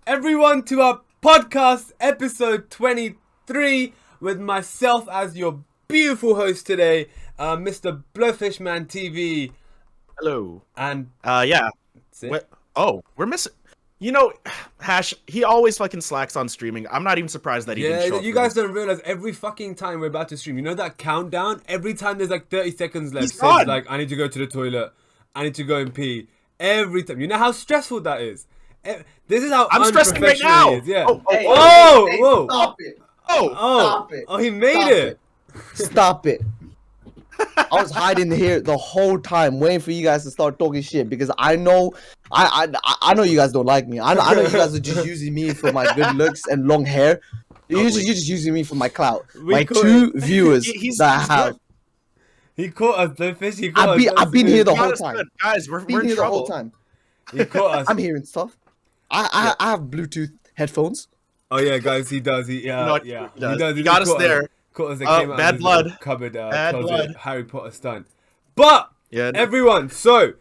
everyone to our podcast episode 23 with myself as your beautiful host today, Mr. Blowfishman TV. Hello. And yeah. We're missing. You know, Hash, he always fucking slacks on streaming. I'm not even surprised that he didn't show up. You guys don't realize every fucking time we're about to stream, you know that countdown? Every time there's like 30 seconds left, Sid's like, I need to go to the toilet. I need to go and pee. Every time. You know how stressful that is? This is how I'm stressing right now. He is. Yeah. Whoa! Stop it! Stop it! Oh, he made it. Stop it! I was hiding here the whole time, waiting for you guys to start talking shit because I know you guys don't like me. I know you guys are just using me for my good looks and long hair. You're just using me for my clout. My two viewers that I have. He caught us, the fish. I've been here the whole time. Guys, we're in trouble. The whole time. He caught us. I'm hearing stuff. I have Bluetooth headphones. Oh yeah, guys, he does. He does. He got us there. Bad blood. Cupboard, bad blood. Harry Potter stunt. But everyone, so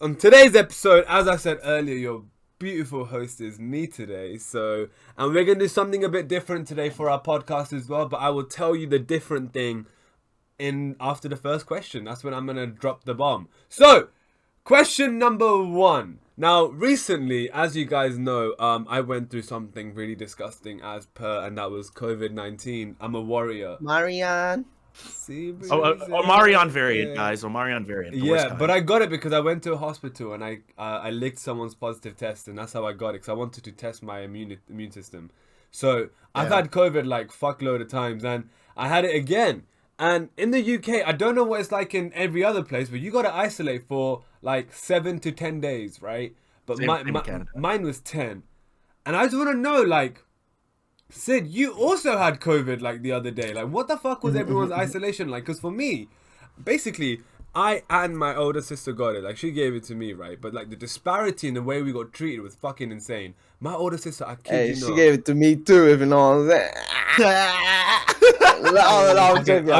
on today's episode, as I said earlier, your beautiful host is me today. So, and we're gonna do something a bit different today for our podcast as well. But I will tell you the different thing after the first question. That's when I'm gonna drop the bomb. So, question number 1. Now, recently, as you guys know, I went through something really disgusting and that was COVID-19. I'm a warrior. Marianne. Omarion variant, guys. Omarion variant. Yeah, but I got it because I went to a hospital and I licked someone's positive test, and that's how I got it, because I wanted to test my immune system. So, I've had COVID like fuckload of times, and I had it again. And in the UK, I don't know what it's like in every other place, but you got to isolate for like 7 to 10 days, right? But mine was 10. And I just want to know, like, Sid, you also had COVID like the other day. Like, what the fuck was everyone's isolation like? Because for me, basically, I and my older sister got it. Like, she gave it to me, right? But like the disparity in the way we got treated was fucking insane. My older sister, I kid you not. She gave it to me too, if you know what I'm saying. I'm joking.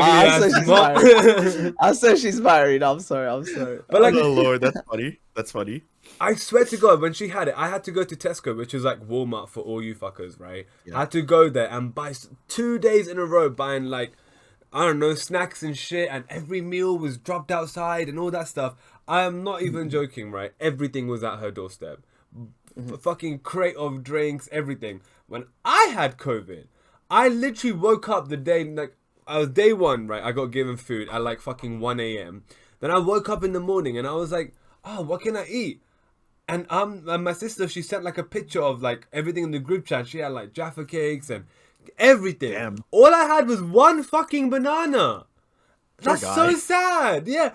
I said she's married. I'm sorry. But like, oh Lord, that's funny. I swear to God, when she had it, I had to go to Tesco, which is like Walmart for all you fuckers, right? Yeah. I had to go there and buy 2 days in a row buying like, I don't know, snacks and shit, and every meal was dropped outside and all that stuff. I am not even joking, right? Everything was at her doorstep. Fucking crate of drinks, everything. When I had COVID, I literally woke up the day, like, I was day 1, right? I got given food at like fucking 1 a.m. Then I woke up in the morning and I was like, oh, what can I eat? And my sister, she sent like a picture of like everything in the group chat. She had like Jaffa cakes and everything. Damn. All I had was 1 fucking banana. That's so sad. Yeah.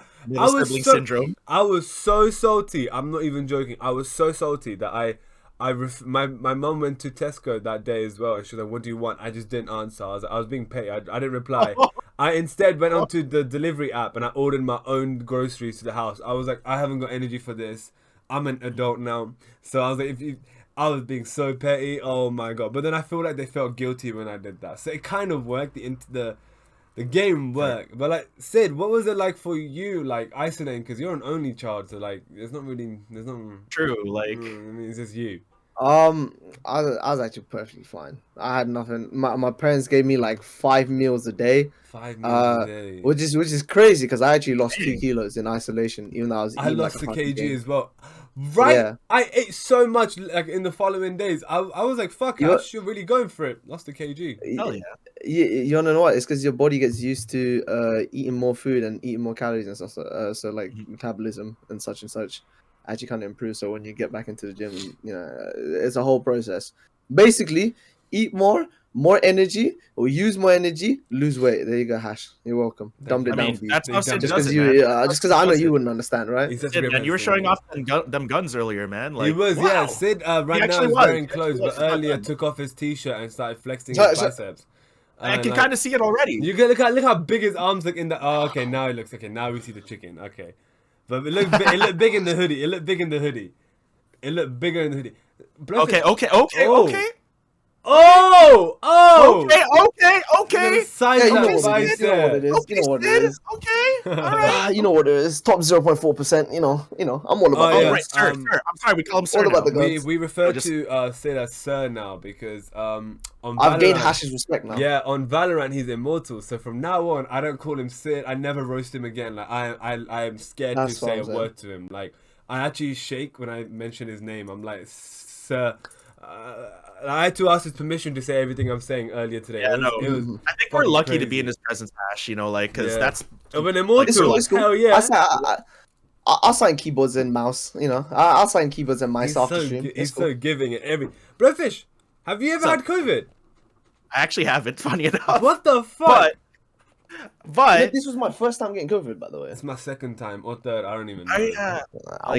Syndrome. I was so salty. I'm not even joking. I was so salty that my mum went to Tesco that day as well, and she was like, "What do you want?" I just didn't answer. I was being petty. I didn't reply. I instead went onto the delivery app and I ordered my own groceries to the house. I was like, I haven't got energy for this. I'm an adult now, so I was like, I was being so petty. Oh my God! But then I feel like they felt guilty when I did that. So it kind of worked. The game worked. But like, Sid, what was it like for you, like isolating? Because you're an only child, so like, there's not. True. Like, I mean, it's just you. I was actually perfectly fine. I had nothing. My parents gave me like 5 meals a day. 5 meals a day. Which is crazy because I actually lost 2 kilos in isolation, even though I lost like a kg as well. Right, yeah. I ate so much like in the following days. I was like, fuck, you're really going for it. Lost a kg. Hell yeah. You wanna know what? It's because your body gets used to eating more food and eating more calories and stuff. So like metabolism and such actually kind of improves. So when you get back into the gym, you know, it's a whole process. Basically, eat more energy, or use more energy, lose weight. There you go, Hash. You're welcome. Dumbed it down for you. That's how Sid just does because I know you wouldn't understand, right? And you were showing off them guns earlier, man. Like, he was, wow. Yeah. Sid right now is wearing clothes, but earlier took off his t-shirt and started flexing his biceps. I can kind of see it already. You can look how big his arms look in the. Oh, okay, now it looks okay. Now we see the chicken. Okay, but it looked big in the hoodie. It looked bigger in the hoodie. Okay. Oh! Okay. Size Yeah, you know that what it is. You know what it is. You know what it is. Okay. All right. You know what it is. Top 0.4%. You know. I'm all about Oh, that. yeah. Right, sir. I'm sorry. We call him sir All about now. the gods. We refer to Sid as Sir now because on I've gained Valorant- Hash's respect now. Yeah, on Valorant he's immortal. So from now on, I don't call him Sid. I never roast him again. Like I am scared That's to what say I'm a saying. word to him. Like I actually shake when I mention his name. I'm like, Sir. I had to ask his permission to say everything I'm saying earlier today. Yeah, It was I think we're fucking lucky to crazy. be in his presence, Hash. You know, like because Yeah. that's Of an immortal. It's cool. Hell yeah. I'll sign keyboards and mouse. I'll sign keyboards and mice He's after so stream. he's It's cool. so giving at every. Blowfish, have you ever What's had COVID? I actually haven't. Funny enough. What the fuck? But This was my first time getting COVID, by the way. It's my second time or third. I don't even know.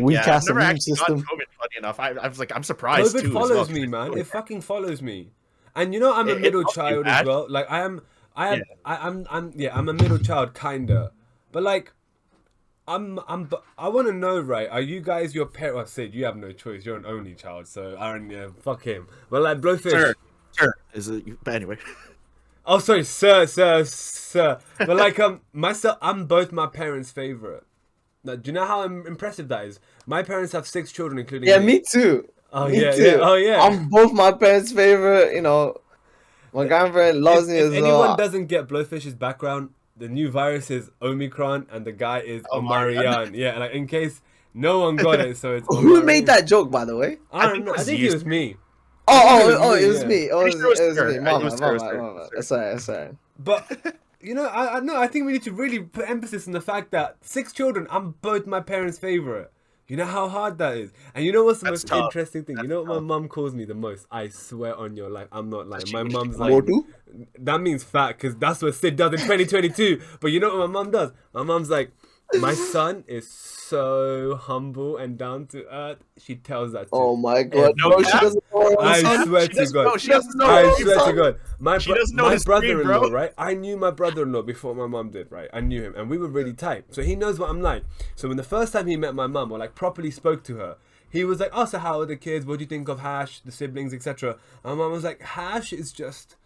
We I've cast never immune actually system. gotten COVID. Funny enough, I was like, I'm surprised COVID too. follows as well, me, 'cause man. it's It fucking follows me. And you know I'm a It middle follows you, child Ash. as well. Like I'm a middle child kinda. But like I want to know, right? Are you guys your parent? Well, Sid, you have no choice. You're an only child, so Aaron, yeah, fuck him. But like Blowfish. Sure. Is it? But anyway. Oh, sorry, sir. But like myself, I'm both my parents' favorite. Now, do you know how impressive that is? My parents have 6 children, including Yeah, me too. Oh Me yeah, too. yeah. Oh yeah. I'm both my parents' favorite. My grandparent loves me If as anyone well. doesn't get Blowfish's background, the new virus is Omicron, and the guy is Omarion. Omarion. Yeah, like in case no one got it, so it's. Who Omarion. made that joke, by the way? I think don't know. it I was think you. it was me. It was yeah. me. It Pretty sure was it was me. her. My It was bad. her. Sorry. But you know, I think we need to really put emphasis on the fact that 6 children, I'm both my parents' favorite. You know how hard that is, and you know what's the That's most tough. interesting thing? You know what my mum calls me the most? I swear on your life, I'm not lying. My mum's like, Mortu? that means fat because that's what Sid does in 2022. But you know what my mum does? My mum's like, my son is so humble and down to earth. She tells that to Oh my god. No Bro, cap. she doesn't know. I swear to God. She doesn't know. I swear to God. My She doesn't know his brother-in-law, breed, bro. right? I knew my brother-in-law before my mum did, right? I knew him, and we were really tight. So he knows what I'm like. So when the first time he met my mum, or like properly spoke to her, he was like, "Oh, so how are the kids? What do you think of Hash, the siblings, etc.?" And my mum was like, "Hash is just."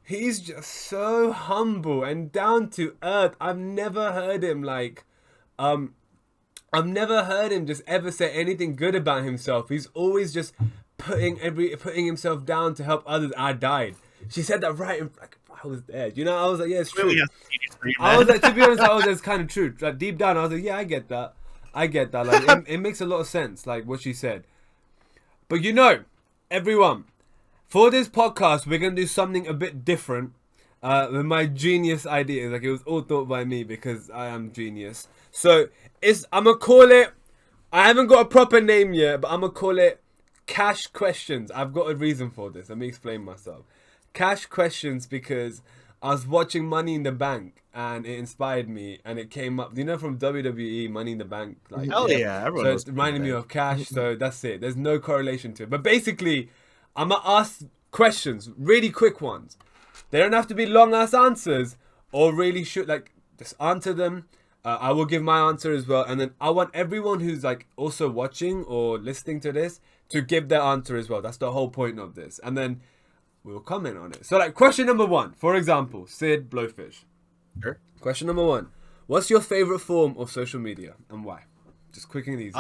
He's just so humble and down to earth. I've never heard him just ever say anything good about himself. He's always just putting himself down to help others. I died. She said that right in, like I was there. You know, I was like, yeah, it's true. Really has a teenage dream, I was man. like, to be honest, I was just kind of true. Like deep down, I was like, yeah, I get that. Like it makes a lot of sense, like what she said. But you know, everyone, for this podcast, we're gonna do something a bit different. With my genius ideas, like it was all thought by me because I am genius. So I'm gonna call it. I haven't got a proper name yet, but I'm gonna call it Cash Questions. I've got a reason for this. Let me explain myself. Cash Questions because I was watching Money in the Bank and it inspired me, and it came up. You know, from WWE, Money in the Bank. Like, Hell yeah, everyone So knows it reminded me of Cash. So that's it. There's no correlation to it. But basically, I'm gonna ask questions, really quick ones. They don't have to be long ass answers, or really just answer them. I will give my answer as well, and then I want everyone who's like also watching or listening to this to give their answer as well. That's the whole point of this, and then we'll comment on it. So like question number 1, for example, Sid Blowfish. Sure. Question number 1: what's your favorite form of social media and why? Just quick and easy.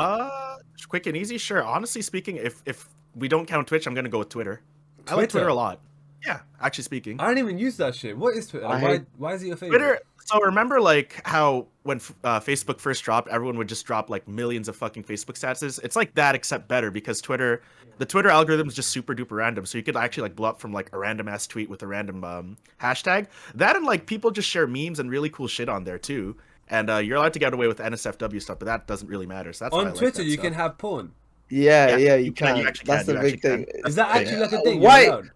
Quick and easy. Sure. Honestly speaking, if we don't count Twitch, I'm gonna go with Twitter. I like Twitter a lot. Yeah, actually speaking. I don't even use that shit. What is Twitter? Like, why is it your favorite? Twitter. So remember, like how when Facebook first dropped, everyone would just drop like millions of fucking Facebook statuses. It's like that, except better because the Twitter algorithm is just super duper random. So you could actually like blow up from like a random ass tweet with a random hashtag. That and like people just share memes and really cool shit on there too. And you're allowed to get away with NSFW stuff, but that doesn't really matter. So that's why I on like Twitter that you stuff. can have porn. Yeah, you you can. actually That's can, the you big actually thing. can. Is that actually like a thing? Why- You're allowed?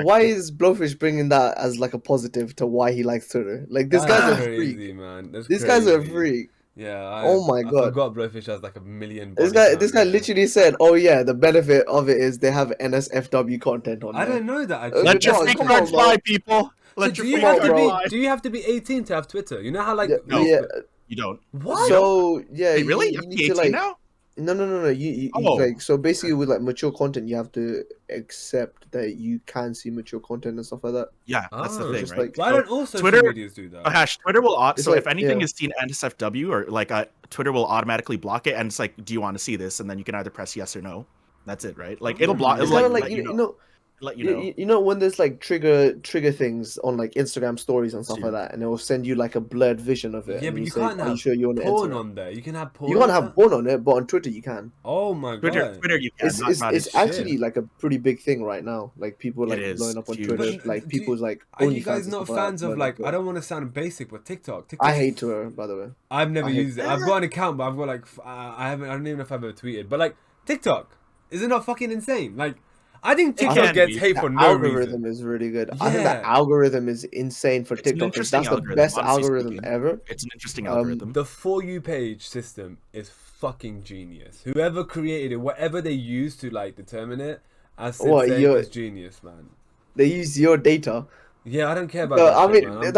Why is Blowfish bringing that as like a positive to why he likes Twitter? Like this guy's a crazy, freak. man. That's This guy's a crazy. freak. Yeah. Oh my I God. forgot Blowfish has like a million. This body guy count. literally said, "Oh yeah, the benefit of it is they have NSFW content on I there." don't know that actually. Let your Come on, free come cards on, bro. fly, people. So Let do your you free have to cards be? fly. Do you have to be 18 to have Twitter? You know how like Yeah, No. yeah. You don't. what? So yeah, Wait, really? you You have to need be to 18 like now? No. You Oh, like, so basically with like mature content, you have to accept that you can see mature content and stuff like that. yeah, that's the Oh, It's thing, just right? like why So don't all social Twitter, medias do that? Hash, Twitter will it's so like if anything yeah. is seen NSFW or like Twitter will automatically block it, and it's like, do you want to see this? And then you can either press yes or no. That's it, right? Like it'll block, It's it'll kind like of like let you know, let you you, know. you know when there's like trigger things on like Instagram stories and stuff like Dude, that, and it will send you like a blurred vision of it, Yeah, and but you you say, can't "Are you have sure you want to enter porn it?" on there. You can have You porn can't on have there. porn on it, but on Twitter you can. Oh my god. Twitter, you can, not It's Instagram. actually like a pretty big thing right now. Like people It like is. blowing up It's on huge. Twitter, But like do you, people's like are you OnlyFans guys and not stuff like that fans of blowing up like? I Twitter. don't want to sound basic, but TikTok. I TikTok. hate Twitter, by the way. I've never I hate used it. I've got an account, but I've got like I haven't. I don't even know if I've ever tweeted. But like TikTok, is it not fucking insane? Like I think It TikTok can gets be. hate The for no algorithm reason. is really good. I think the Yeah. algorithm is insane for It's an TikTok. interesting That's the algorithm, best honestly algorithm speaking. ever. It's an interesting Um, algorithm. The For You page system is fucking genius. Whoever created it, whatever they used to like determine it, as Sid what saying, you is genius, man. they use your data. Yeah, I don't care about No, that I shit, mean man.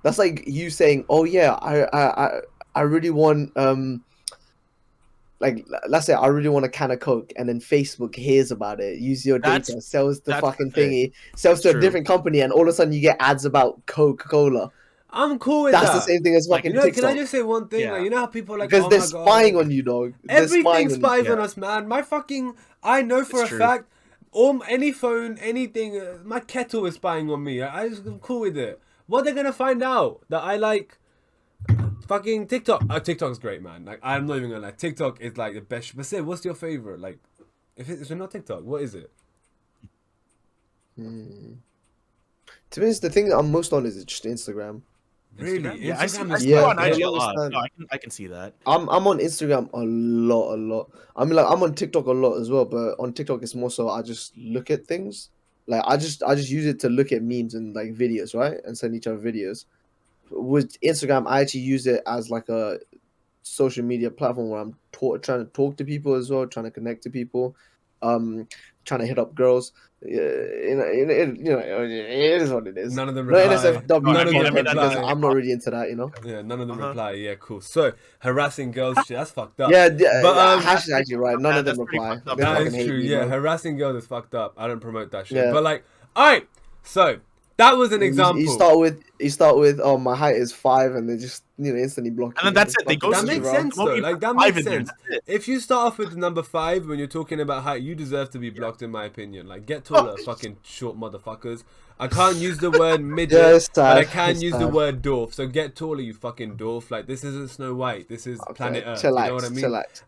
that's like you saying, "Oh yeah, I really want like let's say I really want a can of Coke," and then Facebook hears about it, use your That's data, sells the that's the fucking thing. thingy, sells It's to a true. different company, and all of a sudden you get ads about Coca-Cola. I'm cool with That's the that. same thing as Like, You fucking know, can I TikTok just say one thing? Like, Yeah. you know how people are like, because oh they're my spying god, on you, dog. They're everything spying on you. spies on Yeah. us, man. My fucking, I know for It's a true. fact, all any phone, anything, my kettle is spying on me. I'm cool with it. What they're gonna find out that I like fucking TikTok. TikTok's great, man. Like, I'm not even gonna lie. TikTok is like the best. But say, what's your favorite? Like, if it's not TikTok, what is it? To be honest, the thing that I'm most on is just Instagram. Really? Yeah, Instagram I is see you Yeah, on quite for the IG big. a longest lot. time. No, I can see that. I'm on Instagram a lot. I mean, like I'm on TikTok a lot as well, but on TikTok it's more so I just look at things. Like I just use it to look at memes and like videos, right, and send each other videos. With Instagram, I actually use it as like a social media platform where I'm trying to talk to people as well, trying to connect to people, um, trying to hit up girls. Yeah, it is what it is. None of them No reply. No, NSFW None of them content that because doesn't reply. I'm not really into that, you know. Yeah, none of them Uh-huh. reply. Yeah, cool. So harassing girls, shit, that's fucked up. Yeah, But Hash is actually right. None of them That's pretty reply. fucked up, They bro. that fucking is hate true. me, Yeah, bro. harassing girls is fucked up. I don't promote that shit. Yeah. But like, all right. So that was an example. You start with oh my height is 5 and they just instantly block And you. then that's it. They Fucking ghost That you, makes bro. sense The moment though. you Like put that 5 makes in there, sense. that's it. If you start off with the number 5 when you're talking about height, you deserve to be blocked, in my opinion. Like, get taller, fucking short motherfuckers. I can't use the word midget, Yeah, it's but I sad. can It's use the sad. word dwarf. So get taller, you fucking dwarf. Like, this isn't Snow White. This is planet Earth. You know what I mean? Chillax.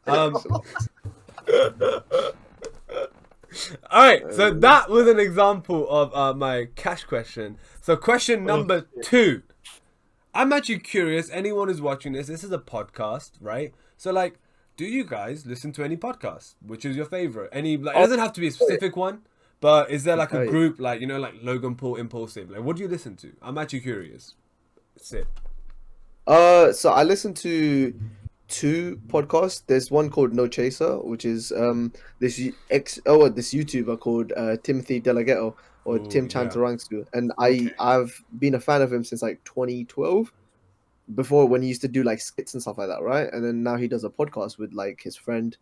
All right, so that was an example of my cash question. So question number 2. I'm actually curious, anyone who's watching this is a podcast, right? So like, do you guys listen to any podcasts? Which is your favorite? Any, like, it doesn't have to be a specific one, but is there like a group, like, you know, like Logan Paul Impulsive? Like, what do you listen to? I'm actually curious. Sit. So I listen to 2 podcasts. There's one called No Chaser, which is this YouTuber called Timothy Delaghetto or Ooh, Tim yeah. Chantarangsu, and Okay. I've been a fan of him since like 2012. Before, when he used to do like skits and stuff like that, right? And then now he does a podcast with like his friend.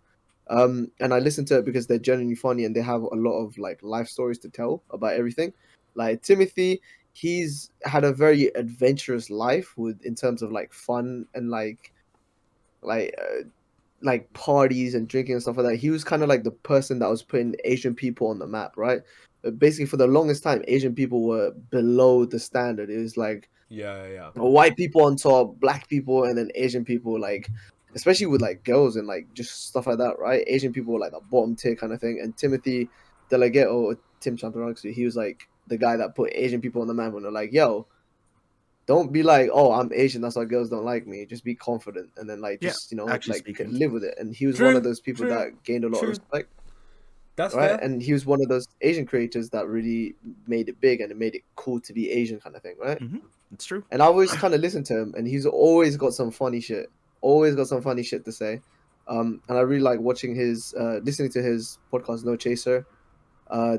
And I listen to it because they're genuinely funny and they have a lot of like life stories to tell about everything. Like Timothy, he's had a very adventurous life with in terms of like fun and like uh, like parties and drinking and stuff like that. He was kind of like the person that was putting Asian people on the map, right? Basically, for the longest time, Asian people were below the standard. It was like Yeah. white people on top, black people, and then Asian people, like especially with like girls and like just stuff like that, right? Asian people were like the bottom tier kind of thing. And Timothy Delaghetto or Tim Chantarangsu, he was like the guy that put Asian people on the map and they're like, yo, don't be like, oh, I'm Asian, that's why girls don't like me. Just be confident and then like Yeah, just actually like speaking. live with it. And he was True, one of those people true, that gained a lot true. of respect, That's right? fair. And he was one of those Asian creators that really made it big and it made it cool to be Asian kind of thing, right? It's true. And I always kind of listen to him, and he's always got some funny shit. Always got some funny shit to say. And I really like watching listening to his podcast, No Chaser.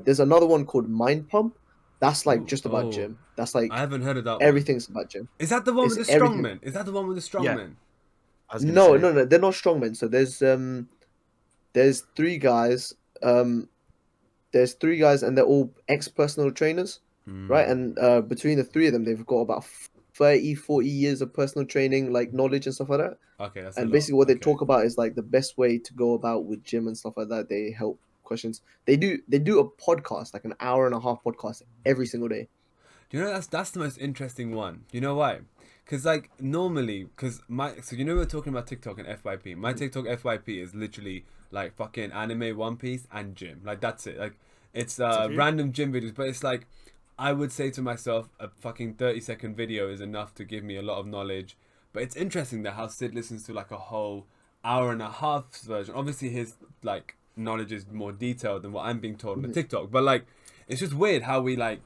There's another one called Mind Pump. That's like Ooh, just about oh. gym. That's like I haven't heard of that one. everything's about gym. Is that the one It's with the everything. strongmen? Is that the one with the Yeah. strongmen? I was gonna No, say. no, no, they're not strongmen. So there's three guys. There's three guys, and they're all ex-personal trainers, right? And between the three of them, they've got about 30, 40 years of personal training, like knowledge and stuff like that. Okay, that's a And lot. basically, what they Okay. talk about is like the best way to go about with gym and stuff like that. They help questions. They do a podcast, like an hour and a half podcast every single day. Do you know that's the most interesting one? You know why? Because like normally, so you know we're talking about TikTok and FYP. My TikTok FYP is literally like fucking anime, One Piece, and gym. Like that's it. Like it's random gym videos, but it's like I would say to myself, a fucking 30-second video is enough to give me a lot of knowledge. But it's interesting that how Sid listens to like a whole hour and a half version. Obviously, his like knowledge is more detailed than what I'm being told on the TikTok. But like, it's just weird how we like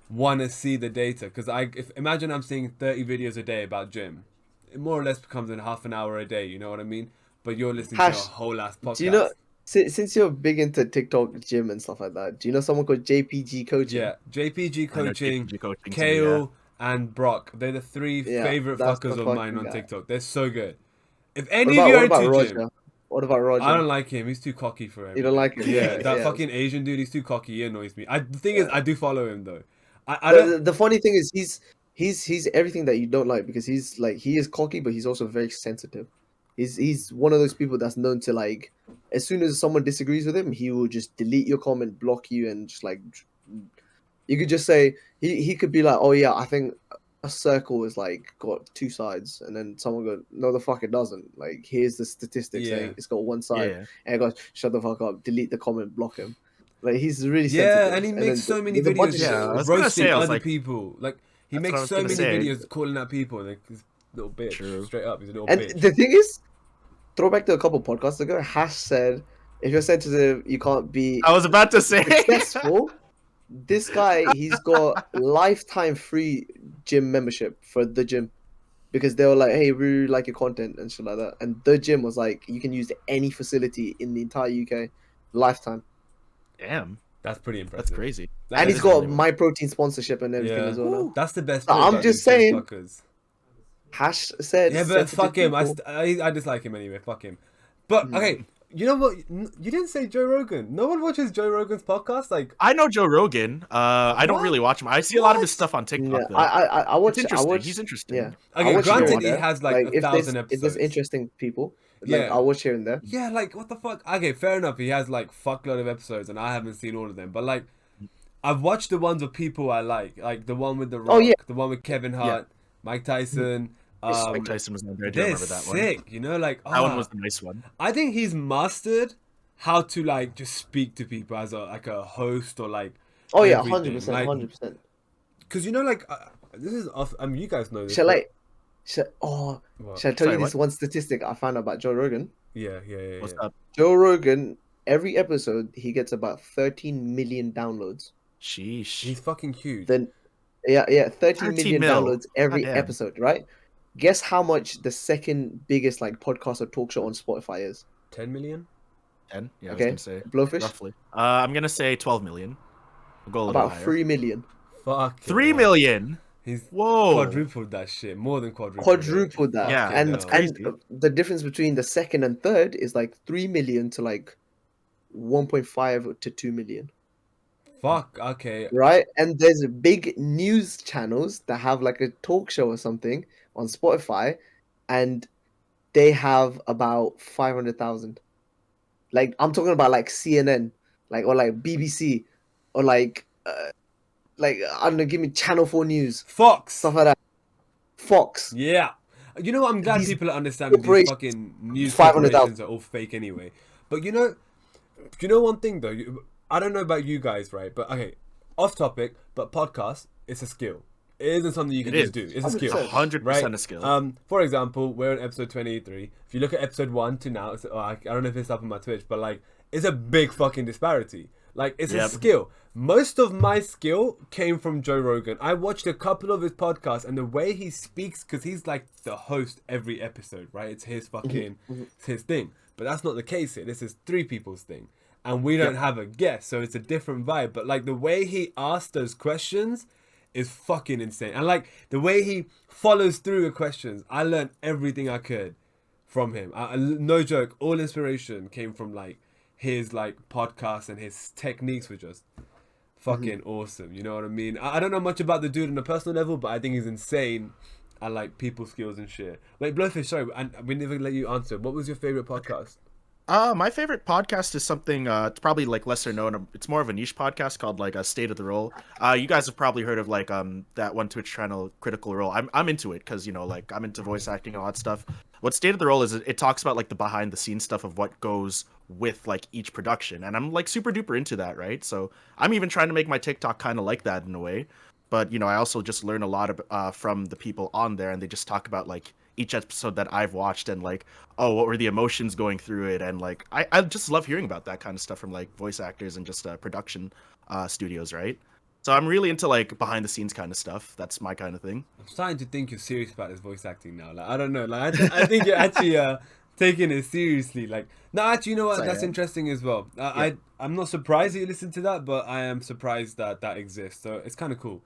want to see the data. Because imagine I'm seeing 30 videos a day about gym, it more or less becomes in half an hour a day. You know what I mean? But you're listening to a whole ass podcast. Do you know? Since you're big into TikTok, gym and stuff like that, do you know someone called JPG Coaching? Yeah, JPG Coaching, JPG Coaching too, Kale, and Brock. They're the three Yeah, favorite that's fuckers the of mine fucking on guy. TikTok. They're so good. If What any about, of you what are about into Roger? gym, What about Roger? I don't like him. He's too cocky for him. You don't like him? Yeah, that Yeah. fucking Asian dude. He's too cocky. He annoys me. The thing is, Yeah. I do follow him though. I don't. The funny thing is he's everything that you don't like, because he's like, he is cocky, but he's also very sensitive. He's one of those people that's known to, like, as soon as someone disagrees with him, he will just delete your comment, block you, and just like, you could just say, he could be like, oh yeah, I think a circle is like got two sides, and then someone go, no the fuck it doesn't, like here's the statistics saying it's got one side, Yeah. and it goes, shut the fuck up, delete the comment, block him. Like, he's really Yeah, sensitive. and he makes so many there's a bunch videos of Yeah, shit. I was gonna roasting say, I was other like- people. Like he That's what I makes was so gonna many say. videos calling out people. Like this little bitch. True. Straight up, he's a little And bitch. the thing is, throwback to a couple podcasts ago, Hash said, if you're sensitive, you can't be I was about to say. successful. This guy, he's got lifetime free gym membership for the gym, because they were like, hey, we really like your content and shit like that. And the gym was like, you can use any facility in the entire UK, lifetime. Damn, That's pretty impressive. that's crazy. That And is he's got really- My Protein sponsorship and everything Yeah. as well now. That's the best. So part I'm about just these big saying, fuckers. Hash said, Yeah, but sensitive fuck him. people. I dislike him anyway. Fuck him. But okay, you know what? You didn't say Joe Rogan. No one watches Joe Rogan's podcast. Like, I know Joe Rogan. I don't What? really watch him. I see a lot of his What? stuff on TikTok. Yeah, Though. I watch. It's interesting. I watch, He's interesting. Yeah. okay, I watch here granted, and he there. has like if 1,000 there's episodes. interesting people, like, Yeah. I'll watch here and there. Yeah, like what the fuck? Okay, fair enough. He has like fuckload of episodes, and I haven't seen all of them. But like, I've watched the ones of people I like the one with the Rock, yeah. the one with Kevin Hart, Mike Tyson. Mike Tyson was on there. I do They're remember that one. sick. You know, like That one was the nice one. I think he's mastered how to like just speak to people as a host or like. Oh yeah, everything. 100%, Like, 100%. because you know, like this is off. I mean, you guys know this. Shall but- I? Shall What? I tell Sorry, you this what? one statistic I found out about Joe Rogan? Yeah. What's Yeah. up? Joe Rogan, every episode he gets about 13 million downloads. Sheesh. He's fucking huge. Then, yeah, 13 13 million mil. downloads every Goddamn. episode, right? Guess how much the second biggest like podcast or talk show on Spotify is? 10 million. 10? Yeah, Okay. I was gonna say Blowfish? roughly. I'm gonna say 12 million. We'll go a little About higher. 3 million. Fuck. 3 million. He's Whoa. quadrupled that shit. More than quadrupled. Quadrupled that. Yeah, and that's and crazy. the difference between the second and third is like 3 million to like 1.5 to 2 million. Fuck. Okay. Right? And there's big news channels that have like a talk show or something on Spotify, and they have about 500,000. Like, I'm talking about like CNN, like, or like BBC, or like I don't know, give me Channel 4 News, Fox. stuff like that. Fox. Yeah. You know what? I'm glad These people are understanding these corporations, fucking news 500,000. corporations are all fake anyway. But you know one thing though. I don't know about you guys, right? But okay, off topic. But podcast, it's a skill. It isn't something you can It just do. is. It's a skill. 100%. 100% a skill. For example, we're in episode 23. If you look at episode 1 to now, I don't know if it's up on my Twitch, but like, it's a big fucking disparity. Like, it's a Yep. skill. Most of my skill came from Joe Rogan. I watched a couple of his podcasts, and the way he speaks, because he's like the host every episode, right? It's his fucking, it's his thing. But that's not the case here. This is three people's thing. And we don't have a guest, so it's a different vibe. But like, the way he asks those questions is fucking insane. And like, the way he follows through the questions, I learned everything I could. from him. No joke, all inspiration came from like his like podcast, and his techniques were just fucking awesome. You know what I mean? I don't know much about the dude on a personal level, but I think he's insane at like people skills and shit. Wait, Blowfish, sorry, and we never let you answer. What was your favorite podcast? My favorite podcast is something it's probably like lesser known. It's more of a niche podcast called like a State of the Role. You guys have probably heard of like that one Twitch channel, Critical Role. I'm into it because, you know, like I'm into voice acting and all that stuff. What State of the Role is, it talks about like the behind the scenes stuff of what goes with like each production, and I'm like super duper into that, right? So I'm even trying to make my TikTok kind of like that in a way. But, you know, I also just learn a lot of, from the people on there, and they just talk about like each episode that I've watched and like, oh, what were the emotions going through it, and like I just love hearing about that kind of stuff from like voice actors and just production studios, right? So I'm really into like behind the scenes kind of stuff. That's my kind of thing. I'm starting to think you're serious about this voice acting now. Like, I don't know. Like, I think you're actually taking it seriously. Like, no, actually, you know what? That's interesting as well. I'm not surprised that you listen to that, but I am surprised that that exists. So it's kind of cool.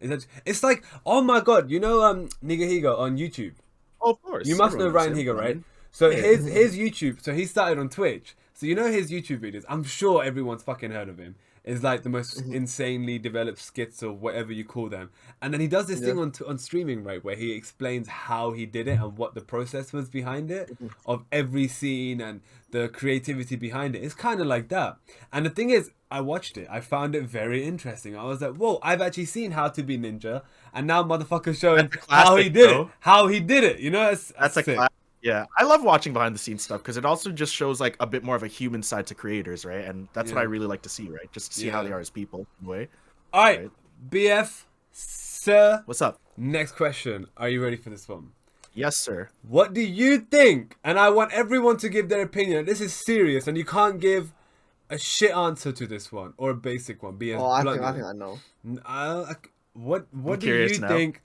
It's like, oh my god, you know, Nigga Higa on YouTube. Oh, of course. You must know Ryan Higa, right? So his YouTube. So he started on Twitch. So you know his YouTube videos. I'm sure everyone's fucking heard of him. It's like the most insanely developed skits or whatever you call them. And then he does this thing on streaming, right, where he explains how he did it and what the process was behind it, of every scene and the creativity behind it. It's kind of like that. And the thing is, I watched it. I found it very interesting. I was like, whoa, I've actually seen How to Be Ninja, and now motherfucker's showing how he did it. How he did it. You know, that's a classic. Yeah, I love watching behind the scenes stuff because it also just shows like a bit more of a human side to creators, right? And that's what I really like to see, right? Just to see how they are as people, in a way. All right, BF, sir. What's up? Next question. Are you ready for this one? Yes, sir. What do you think? And I want everyone to give their opinion. This is serious, and you can't give a shit answer to this one or a basic one. BF. Oh, I think I know. What do you think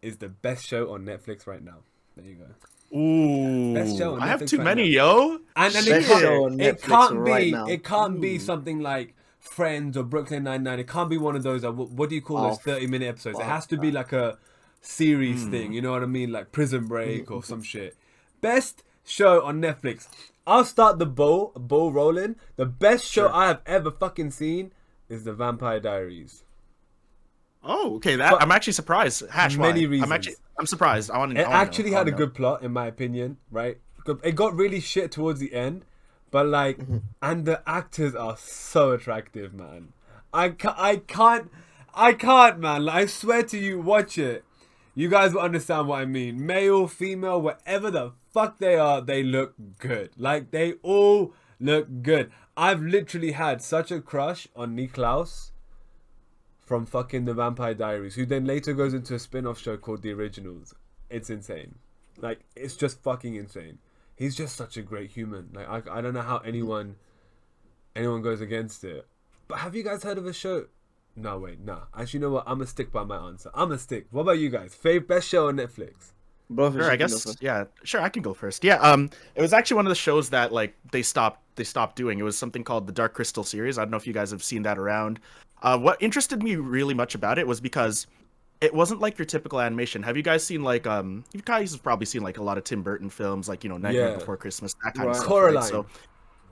is the best show on Netflix right now? There you go. Ooh, Best show on Netflix I have too right many, now. yo. And it can't be something like Friends or Brooklyn Nine-Nine. It can't be one of those. What do you call those 30-minute episodes? It has to be like a series thing. You know what I mean? Like Prison Break or some shit. Best show on Netflix. I'll start the ball rolling. The best show I have ever fucking seen is The Vampire Diaries. Oh, okay. I'm actually surprised. Hash, many why? reasons. I'm surprised. It actually had a good plot, in my opinion. Right? It got really shit towards the end, but like, and the actors are so attractive, man. I can't, man. Like, I swear to you, watch it. You guys will understand what I mean. Male, female, whatever the fuck they are, they look good. Like, they all look good. I've literally had such a crush on Niklaus from fucking The Vampire Diaries, who then later goes into a spin-off show called The Originals. It's insane. Like, it's just fucking insane. He's just such a great human. Like, I don't know how anyone goes against it. But have you guys heard of a show? No, wait, nah. Actually, you know what? I'm gonna stick by my answer. What about you guys? Best show on Netflix? Sure, I guess. Yeah, sure. I can go first. Yeah. It was actually one of the shows that like they stopped doing. It was something called the Dark Crystal series. I don't know if you guys have seen that around. What interested me really much about it was because it wasn't like your typical animation. Have you guys seen like you guys have probably seen like a lot of Tim Burton films, like, you know, Nightmare Before Christmas, that kind of stuff. Coraline. Right? So,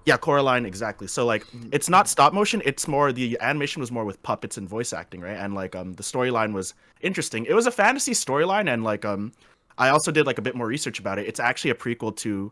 yeah, Coraline, exactly. So like it's not stop motion. It's more, the animation was more with puppets and voice acting, right? And like the storyline was interesting. It was a fantasy storyline, and like I also did like a bit more research about it. It's actually a prequel to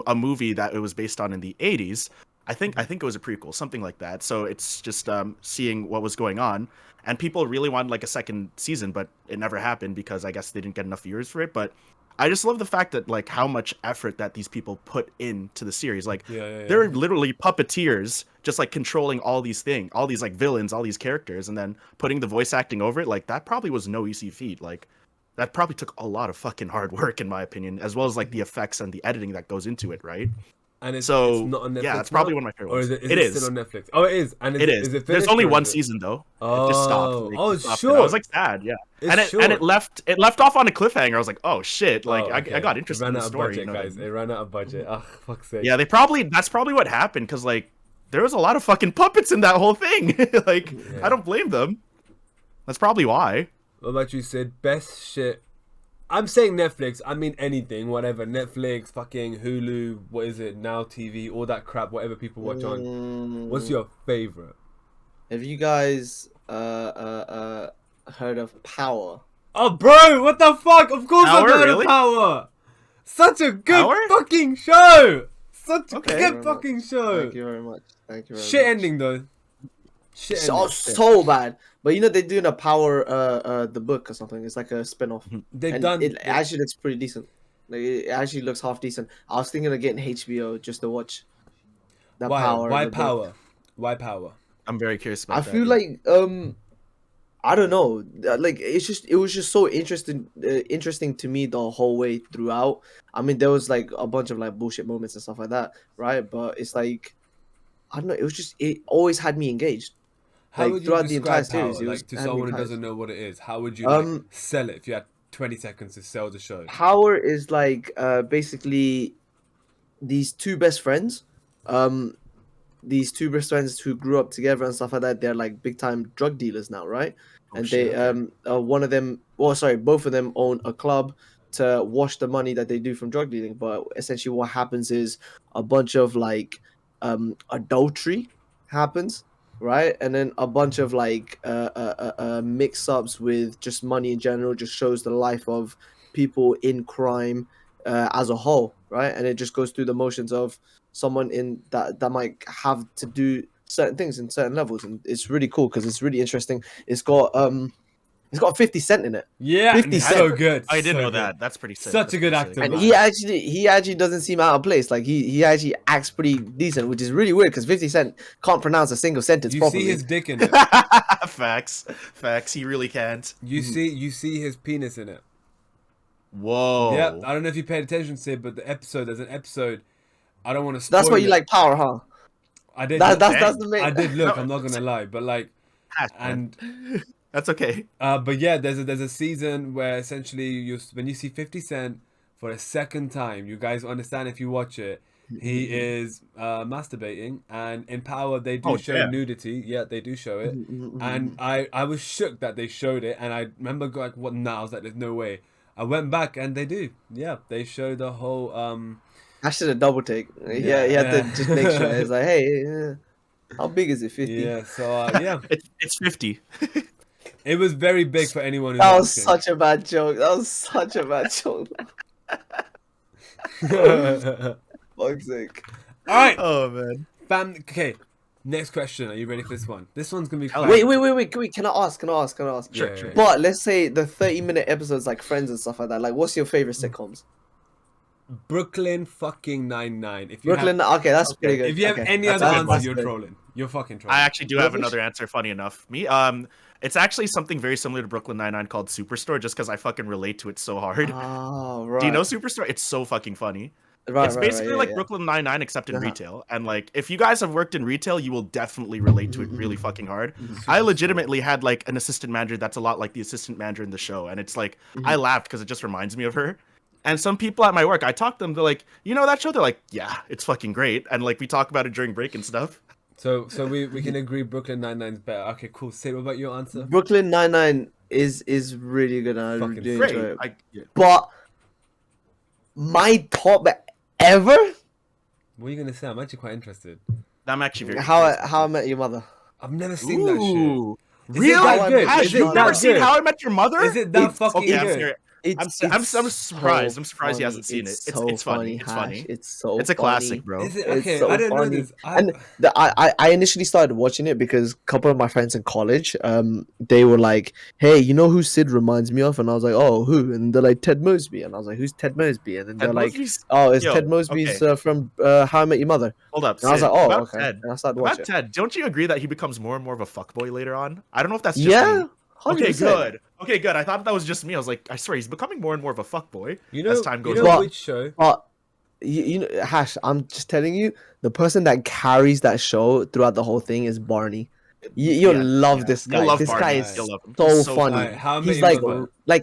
a movie that it was based on in the 80s. I think it was a prequel, something like that. So it's just seeing what was going on, and people really wanted like a second season, but it never happened because I guess they didn't get enough viewers for it. But I just love the fact that like how much effort that these people put into the series. Like they're literally puppeteers, just like controlling all these things, all these like villains, all these characters, and then putting the voice acting over it. Like that probably was no easy feat. Like that probably took a lot of fucking hard work, in my opinion, as well as like the effects and the editing that goes into it, right? And it's not on Netflix. Yeah, it's probably one of my favorite ones. Or is it still on Netflix? Oh, it is. And it is. There's only one season though. Oh, it just stopped. Sure. I was like sad, yeah. And it left off on a cliffhanger. I was like, oh shit! Like I got interested in the story. It ran out of budget, guys. They ran out of budget. Oh, fuck's sake. Yeah, that's probably what happened, because like there was a lot of fucking puppets in that whole thing. Like I don't blame them. That's probably why. What about you, Sid? Best shit I'm saying Netflix. I mean anything, whatever. Netflix, fucking Hulu. What is it? Now TV, all that crap. Whatever people watch on. What's your favorite? Have you guys heard of Power? Oh, bro, what the fuck? Of course I've heard of Really? Power. Such a good Power? fucking show. Such a Okay. good fucking show. Thank you very much. Thank you very Shit much. ending though. Shit So, ending. so bad. But you know they're doing a Power the book or something. It's like a spin-off. They've And it actually looks pretty decent. Like, it actually looks half decent. I was thinking of getting HBO just to watch the Why? Power. Why the book. Power? Why Power? I'm very curious about I that. feel like I don't know, like it was just so interesting to me the whole way throughout. I mean, there was like a bunch of like bullshit moments and stuff like that, right? But it's like I don't know, it always had me engaged. How Like, would you throughout the describe entire series, Power? it Like was to had me someone who enticed. doesn't know what it is, how would you like, Um, sell it if you had 20 seconds to sell the show? Power is like basically these two best friends, these two best friends who grew up together and stuff like that. They're like big time drug dealers now, right? Oh, And shit, they okay. one of them, well, sorry, both of them own a club to wash the money that they do from drug dealing. But essentially what happens is a bunch of like adultery happens, right? And then a bunch of like mix ups with just money in general, just shows the life of people in crime as a whole, right? And it just goes through the motions of someone in that might have to do certain things in certain levels, and it's really cool because it's really interesting. It's got 50 Cent in it. Yeah, 50 it's Cent. so good. I didn't so know good. that. That's pretty sick. Such That's a good pretty actor, sick. And man. he actually doesn't seem out of place. Like he actually acts pretty decent, which is really weird because 50 Cent can't pronounce a single sentence You properly. see his dick in it. Facts. He really can't. You see his penis in it. Whoa. Yeah, I don't know if you paid attention to it, but there's an episode. I don't want to spoil That's why you it. like Power, huh? I did. That's the main. I did look. No, I'm not gonna lie, but like, Pass, man. and That's okay. but yeah, there's a season where essentially when you see 50 Cent for a second time, you guys understand if you watch it, he is masturbating, and in Power they do show damn. nudity. Yeah, they do show it, and I was shook that they showed it, and I remember like, what now? I was like, there's no way. I went back and they do. Yeah, they show the whole I should have double take. Yeah, you had to just make sure. It's like, hey, how big is it? 50. yeah. So yeah, It's 50. it was very big for anyone who's That was asking. such a bad joke. That was such a bad joke. Fuck's sake. All right, Oh man. fam. Okay, next question. Are you ready for this one? This one's gonna be. Hell quite- Wait. Can I ask? Sure, Sure. But let's say the 30-minute episodes like Friends and stuff like that. Like, what's your favorite sitcoms? Brooklyn fucking Nine-Nine. If you Brooklyn. have, Okay, that's pretty good. if you have Okay. any That's other a good answers, one. you're trolling. You're fucking trolling. I actually do have Rubbish. another answer. Funny enough, me. It's actually something very similar to Brooklyn Nine-Nine called Superstore, just because I fucking relate to it so hard. Oh, right. Do you know Superstore? It's so fucking funny. Right, It's right, basically right, like yeah. Brooklyn Nine-Nine except in Uh-huh. retail. And like, if you guys have worked in retail, you will definitely relate to it really fucking hard. I legitimately had like an assistant manager that's a lot like the assistant manager in the show, and it's like I laughed because it just reminds me of her. And some people at my work, I talk to them, they're like, you know that show? They're like, yeah, it's fucking great. And like we talk about it during break and stuff. So we can agree Brooklyn Nine-Nine's better. Okay, cool. Say, what about your answer? Brooklyn Nine-Nine is really good. And I Fucking really Great. enjoy it. Yeah. But my top ever, What are you gonna say? I'm actually quite interested. I'm actually very How curious. I Met Your Mother. I've never seen that shit. Ooh. Is it Really? that good? Ash, Is you've it Never that seen good? How I Met Your Mother? Is it that It's- fucking Okay, I'm good? serious. It's I'm so surprised. I'm surprised he funny. hasn't seen it. It's It's so funny. funny. It's Hash. funny. It's so. It's a classic, bro. Is it It's okay? so I didn't know funny. this. And I initially started watching it because a couple of my friends in college, they were like, "Hey, you know who Sid reminds me of?" And I was like, "Oh, who?" And they're like, "Ted Mosby." And I was like, "Who's Ted Mosby?" And then they're like, Mosby's- "Oh, it's Yo, Ted Mosby's okay. from How I Met Your Mother." Hold up. And I was Sid, like, "Oh, about okay." Ted. And I started About watching. Ted, don't you agree that he becomes more and more of a fuckboy later on? I don't know if that's just Yeah. me. Okay, 100%. good. Okay, good. I thought that was just me. I was like, I swear, he's becoming more and more of a fuckboy You know, as time goes you know on. which show? But you know, Hash, I'm just telling you, the person that carries that show throughout the whole thing is Barney. You'll Yeah, love this guy. You'll love This Barney. guy is You'll love him. so He's funny. Alright, How I Met He's Your like Mother.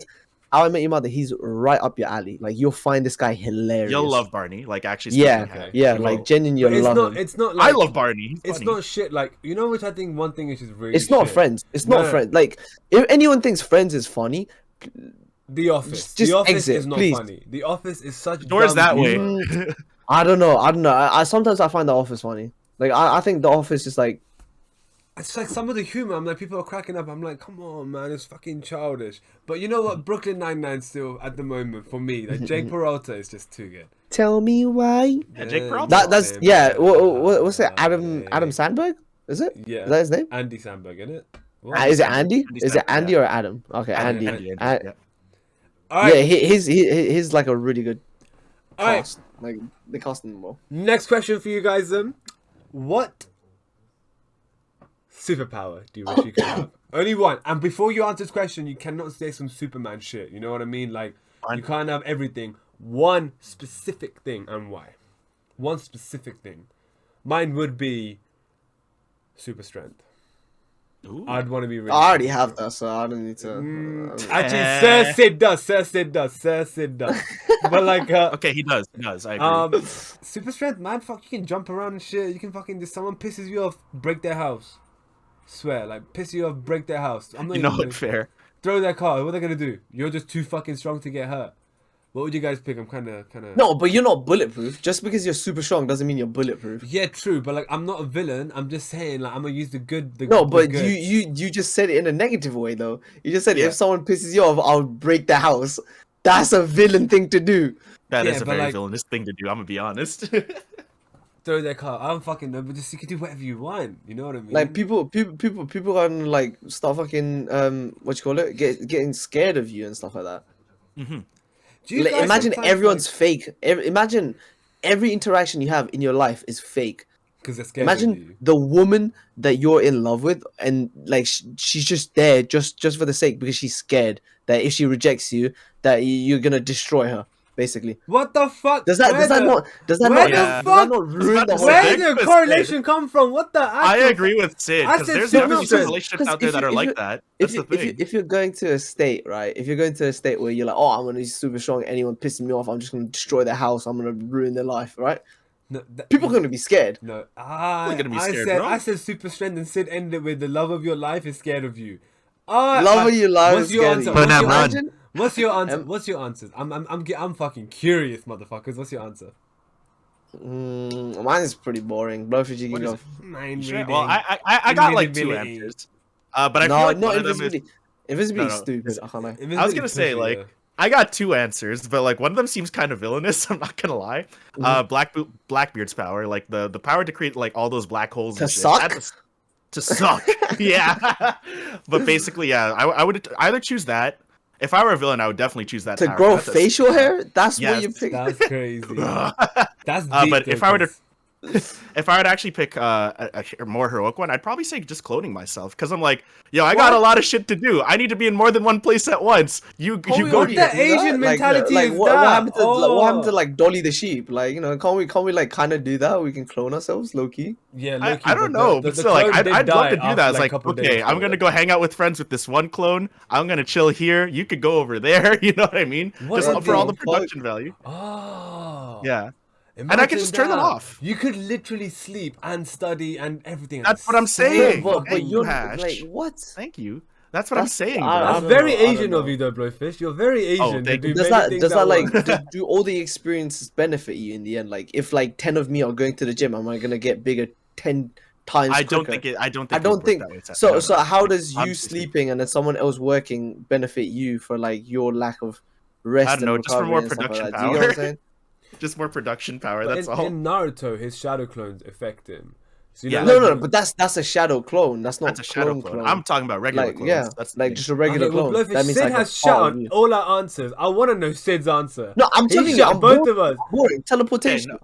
How I Met Your Mother. He's right up your alley. Like you'll find this guy hilarious. You'll love Barney. Like actually. Yeah, speaking of- yeah. you Like will. genuinely, But you'll it's love not. him. It's not. I Like, love Barney. He's It's funny. not shit. Like, you know, which I think one thing which is really. It's not shit? Friends. It's No, not no. Friends. Like if anyone thinks Friends is funny, The Office. Just The Office exit, is not please. funny. The Office is such. Doors dumb that way. humor. I don't know. I sometimes I find The Office funny. Like I think The Office is like. It's like some of the humor. I'm like, people are cracking up. I'm like, come on, man, it's fucking childish. But you know what? Brooklyn Nine-Nine still at the moment for me. Like Jake Peralta is just too good. Tell me why. Yeah, Jake Peralta. That's yeah. What's it? Adam Sandberg? Is it? Yeah. Is that his name? Andy Samberg, isn't it? Is it Andy? Andy Is it Samberg, Andy yeah. or Adam? Okay, Andy. Yeah. All right. Yeah, he's like a really good All right. cast. Like they cast him well. Next question for you guys. What superpower do you wish you could have? Only one. And before you answer this question, you cannot say some Superman shit. You know what I mean? Like, you can't have everything. One specific thing, and why? One specific thing. Mine would be super strength. Ooh. I'd want to be really. I already have that, so I don't need to. Actually, Sir Sid does. But like, Okay, he does. I agree. super strength, man. Fuck, you can jump around and shit. You can fucking just someone pisses you off, break their house. Swear, like piss you off, break their house. I'm not You know even what? gonna- Fair. Throw their car. What are they gonna do? You're just too fucking strong to get hurt. What would you guys pick? I'm kind of. No, but you're not bulletproof. Just because you're super strong doesn't mean you're bulletproof. Yeah, true. But like, I'm not a villain. I'm just saying, like, I'm gonna use the good. No, the but good. you just said it in a negative way though. You just said Yeah. if someone pisses you off, I'll break their house. That's a villain thing to do. That Yeah, is a but very like- villainous thing to do. I'm gonna be honest. Throw their car. I don't fucking know, but just you can do whatever you want. You know what I mean? Like people gonna like start fucking what you call it, getting scared of you and stuff like that. Do you Like, guys imagine sometimes, everyone's fake. Imagine every interaction you have in your life is fake. because they're scared of you. Imagine the woman that you're in love with, and like she's just there just for the sake because she's scared that if she rejects you, that you're gonna destroy her. Basically, What the fuck? does that Where not where the ruin the about to whole Where say, thing? did the Sid. correlation come from? What the? I agree with Sid I because said there's super definitely some strength. relationships out there If that you- are if like you- that. If That's the thing. if you're going to a state, right? If you're going to a state where you're like, oh, I'm gonna be super strong. Anyone pissing me off, I'm just gonna destroy their house. I'm gonna ruin their life, right? No, People are gonna be scared. No, gonna be scared, said bro. I said super strength and Sid ended it with the love of your life is scared of you. Love of your life What's is your scared answer? of Put you. that run. Imagine- What's your answer? What's your answers? I'm fucking curious, motherfuckers. What's your answer? Mine is pretty boring. Both of you can What is go. it? Mind Sure. reading. Well, I got like two Invisibility. answers, but I feel No, like not one of them is. invisibility. Invisibility is No. stupid. I can't lie. I was gonna say like I got two answers, but like one of them seems kind of villainous. I'm not gonna lie. Blackbeard's power, like the power to create like all those black holes To and shit. suck? To suck. Yeah. But basically, yeah, I would either choose that. If I were a villain, I would definitely choose that. To power. grow That's a- facial hair? That's what Yes, you pick. That's crazy. That's deep. but though, if I were to 'cause- if I were to actually pick a more heroic one, I'd probably say just cloning myself because I'm like, yo, I got a lot of shit to do. I need to be in more than one place at once. You go what here. the Asian mentality like, is what that? happened to what happened to Oh. like Dolly the sheep? Like, you know, can't we like kind of do that? We can clone ourselves, low key. Yeah, I low-key, don't but know, the but still, like, clone did I'd love die to do after, that. It's like, couple okay, days I'm gonna go hang out with friends with this one clone. I'm gonna chill here. You could go over there. You know what I mean? What Just the for all the fuck? production value. Oh. Yeah, and I could just turn that off. You could literally sleep and study and everything. That's at what I'm the same saying. But fucking Thank you're you, Hash. like what? Thank you. That's what I'm That's- saying, I- bro. That's don't very know, I don't Asian of know. you, though, Blowfish. You're very Asian. Oh, to thank do you. Does many that things does at that like once. do all the experiences benefit you in the end? Like if like 10 of me are going to the gym, am I gonna get bigger 10 times I don't quicker? think it. I don't think. I it would don't work think that way, so. no, So no. how does you Obviously. sleeping and then someone else working benefit you for like your lack of rest? I don't know, and just for more recovery and stuff like production that? Do you get what I'm power. saying? Just more production power. But That's in, all. in Naruto, his shadow clones affect him. So, you Yeah. know, No, like, no, but that's a shadow clone. That's not That's a shadow clone. I'm talking about regular like clones. yeah, That's the like thing. just a regular Okay, well, clone. Blowfish, That means Sid like a has shut part of on you. all our answers. I want to know Sid's answer. No, I'm He telling you, shut I'm both bored. of us. Boring. Teleportation. no.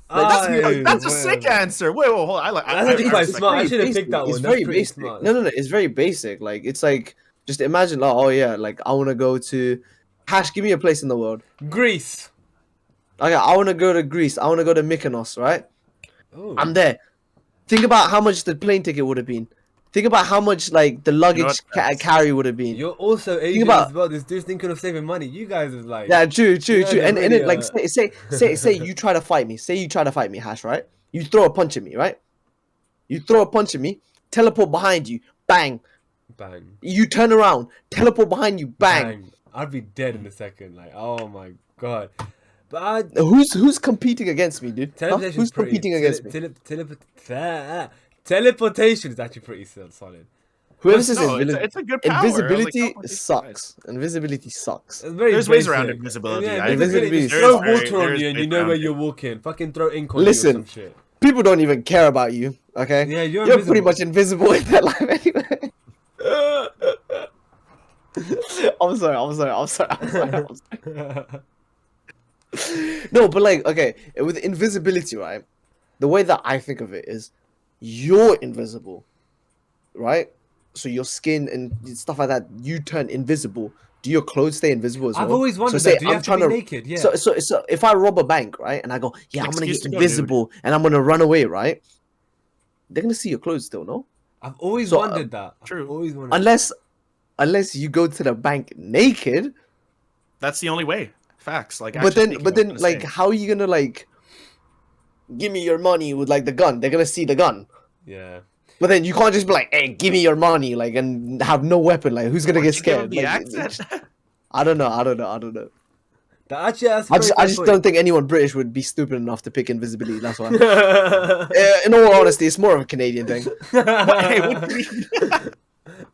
Aye, That's a sick whatever. answer. Wait, hold on. That's I actually quite respect smart. I Pretty should have basic. picked that It's one. very That's pretty basic. smart. No, it's very basic. Like it's like just imagine, like, oh yeah, like I want to go to Hash. Give me a place in the world. Greece. Okay, I want to go to Greece. I want to go to Mykonos. Right, Oh. I'm there. Think about how much the plane ticket would have been. Think about how much like the luggage what? carry would have been. You're also Asian about- as well. This dude's thinking of saving money. You guys is like, Yeah, true. Yeah, And really, it, like say you try to fight me. Say you try to fight me, Hash. Right? You throw a punch at me. Right? You throw a punch at me. Teleport behind you. Bang. Bang. You turn around, teleport behind you, bang. I'd be dead in a second. Like, oh my god. But Who's competing against me, dude? Huh? teleportation Who's competing against me? Teleportation is actually pretty solid. Whoever says No, it's a good power. invisibility Like, sucks. Invisibility sucks. It's very There's ways basic. around invisibility. Yeah, I- invisibility. there's Throw very- water on there's you and you ways know around where it. you're walking. Fucking throw ink on you or Listen. some shit. People don't even care about you. Okay. Yeah, you're pretty invisible. much invisible in their life anyway. I'm sorry. No, but like, okay, with invisibility, right? The way that I think of it is, you're invisible, right? So your skin and stuff like that, you turn invisible. Do your clothes stay invisible as well? I've always wondered say that. Do you have to be naked? Yeah. So if I rob a bank, right, and I go, yeah, I'm gonna Excuse get to go invisible and I'm gonna run away, right? They're gonna see your clothes still, no? I've always So, wondered that. true. I've always wondered. Unless you go to the bank naked. That's the only way. Facts. Like, But actually then, thinking what I was like, gonna say. how are you gonna like give me your money with like the gun? They're gonna see the gun. Yeah. But then you can't just be like, "Hey, give me your money," like, and have no weapon. Like, who's gonna get You give him scared? the Like, accent? I don't know. That actually, that's a I very just fair point. don't think anyone British would be stupid enough to pick invisibility. That's why. In all honesty, it's more of a Canadian thing. Hey, what do you mean?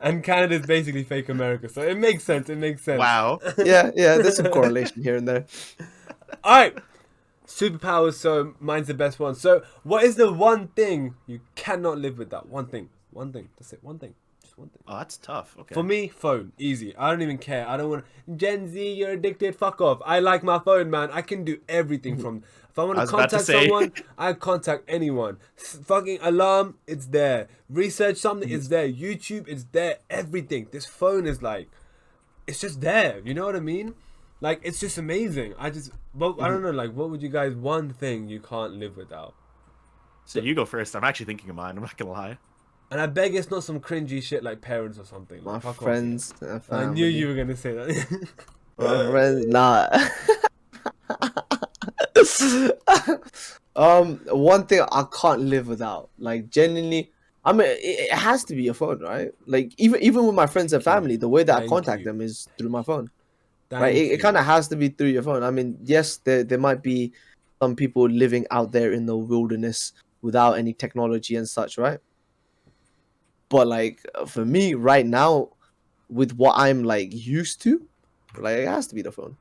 And Canada's basically fake America, so it makes sense. It makes sense. Wow. Yeah, there's some correlation here and there. All right. Superpowers. So mine's the best one. So what is the one thing you cannot live without? One thing. One thing. That's it. One thing. Just one thing. Oh, that's tough. Okay. For me, phone. Easy. I don't even care. I don't want Gen Z, you're addicted. Fuck off. I like my phone, man. I can do everything from. If I want I to was about to contact say. someone, I contact anyone. Fucking alarm, it's there. Research something, it's there. YouTube, it's there. Everything. This phone is like, it's just there. You know what I mean? Like, it's just amazing. I don't know. Like, what would you guys? One thing you can't live without. So you go first. I'm actually thinking of mine. I'm not gonna lie. And I beg it's not some cringy shit like parents or something. My Like, fuck off. friends. I knew you were gonna say that. My friends. Nah. One thing I can't live without. Like, genuinely, I mean, it has to be your phone, right? Like, even with my friends and family, the way that I Thank contact you. them is through my phone. Thank Right? It you. kind of has to be through your phone. I mean, yes, there might be some people living out there in the wilderness without any technology and such, right? But like, for me right now, with what I'm like used to, like, it has to be the phone.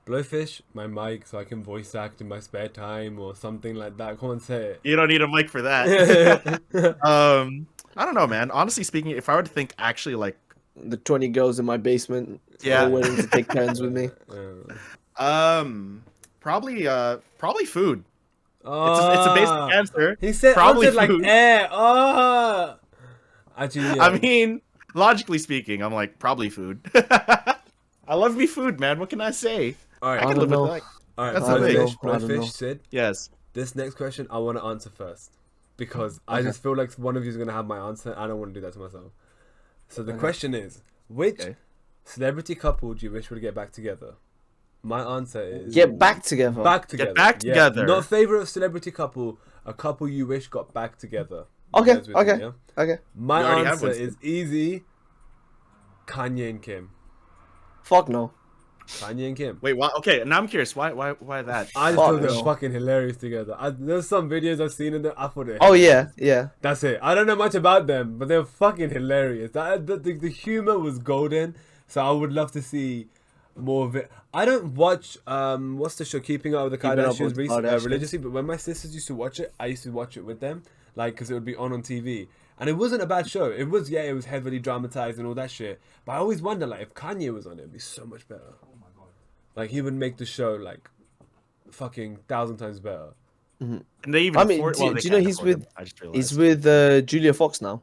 Blowfish, my mic, so I can voice act in my spare time or something like that. Come on, say You don't need a mic for that. it. I don't know, man. Honestly speaking, if I were to think actually like, The 20 girls in my basement, Yeah. all willing to take turns with me. probably food. It's a basic answer. He said probably answered like food. air. Oh. Actually, yeah. I mean, logically speaking, I'm like probably food. I love me food, man. What can I say? All right, I I can don't live know. with that. all right. That's the thing. Blowfish, I don't know. Blowfish, Sid. Yes. This next question I want to answer first because I just feel like one of you is gonna have my answer. I don't want to do that to myself. So the question is, which Okay. celebrity couple do you wish would get back together? My answer is Get back together. back together. back Yeah. together. Not favorite celebrity couple. A couple you wish got back together. Okay, You guys with me, okay. yeah? Okay. My We already have answer one, is easy. Kanye and Kim. Fuck no. Kanye and Kim. Wait, why? Okay, now I'm curious. Why that? I just Fuck thought they're no. fucking hilarious together. There's some videos I've seen in them. I thought they're Oh hilarious. yeah. That's it. I don't know much about them, but they're fucking hilarious. The humor was golden, so I would love to see more of it. I don't watch what's the show Keeping Up with the Keeping Up Kardashians with the Kardashians. religiously, but when my sisters used to watch it, I used to watch it with them, like because it would be on TV, and it wasn't a bad show. It was heavily dramatized and all that shit, but I always wonder like if Kanye was on it, it'd be so much better. Oh my god, like he would make the show like fucking 1,000 times better. And they even. I mean, afford, do well, they you know can't he's afford with- them, I just He's realized. with Julia Fox now.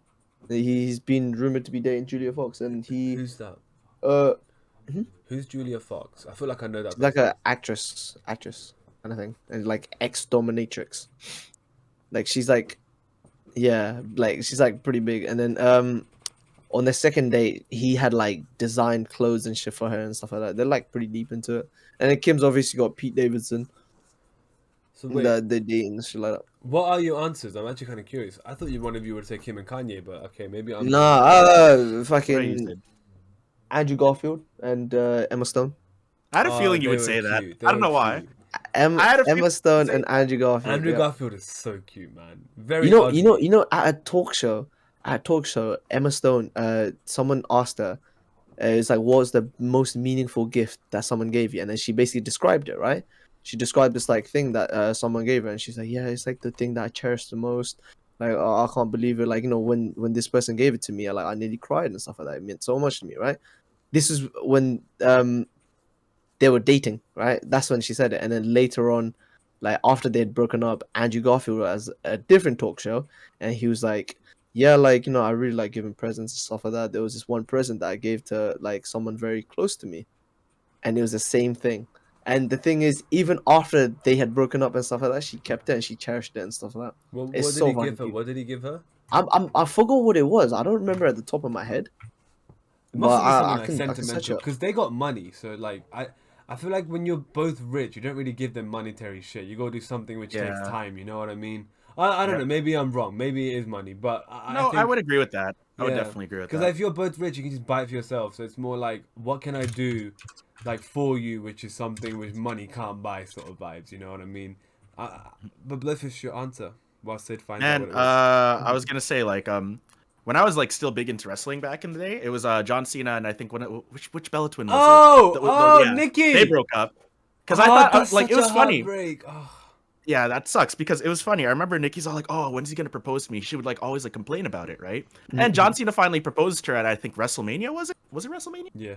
He's been rumored to be dating Julia Fox, and he Who's that? Who's Julia Fox? I feel like I know that. she's like person. a actress kind of thing, and like ex-dominatrix. Like she's like, yeah, like she's like pretty big. And then on their second date, he had like designed clothes and shit for her and stuff like that. They're like pretty deep into it. And then Kim's obviously got Pete Davidson. So wait, the dating and shit like that. what are your answers? I'm actually kind of curious. I thought one of you would say Kim and Kanye, but okay, maybe I'm. Nah, What you fucking said. Andrew Garfield and Emma Stone. I had a feeling you they would were say that. cute. They I don't were know why. cute. I had a feeling Emma Stone you'd say and Andrew Garfield. Andrew yeah. Garfield is so cute, man. Very. You know, at a talk show, Emma Stone, someone asked her, it's like, what was the most meaningful gift that someone gave you? And then she basically described it, right? She described this like thing that someone gave her, and she's like, yeah, it's like the thing that I cherish the most. Like, oh, I can't believe it. Like, you know, when this person gave it to me, I nearly cried and stuff like that. It meant so much to me, right? This is when they were dating, right? That's when she said it. And then later on, like after they had broken up, Andrew Garfield was a different talk show, and he was like, yeah, like, you know, I really like giving presents and stuff like that. There was this one present that I gave to like someone very close to me, and it was the same thing. And the thing is, even after they had broken up and stuff like that, she kept it and she cherished it and stuff like that. What It's did so he fucking give her? cute. What did he give her? I forgot what it was. I don't remember at the top of my head. It must But be something I like can search sentimental it. because they got money. So like I feel like when you're both rich, you don't really give them monetary shit. You go do something which takes Yeah. time. You know what I mean? I don't Yeah. know. Maybe I'm wrong. Maybe it is money, but No, I think, would agree with that. I would yeah. definitely agree with Because that. if you're both rich, you can just buy it for yourself. So it's more like, what can I do, like for you, which is something which money can't buy, sort of vibes. You know what I mean? But Blowfish, your answer. While Sid finds out And what it was. I was gonna say like when I was like still big into wrestling back in the day, it was John Cena and I think which Bella twin was it? Yeah, Nikki. they broke up because I thought that's like it such was a funny. heartbreak. Oh. Yeah, that sucks because it was funny. I remember Nikki's all like, "Oh, when's he gonna propose to me?" She would like always like complain about it, right? And John Cena finally proposed to her at I think WrestleMania was it? Was it WrestleMania? Yeah.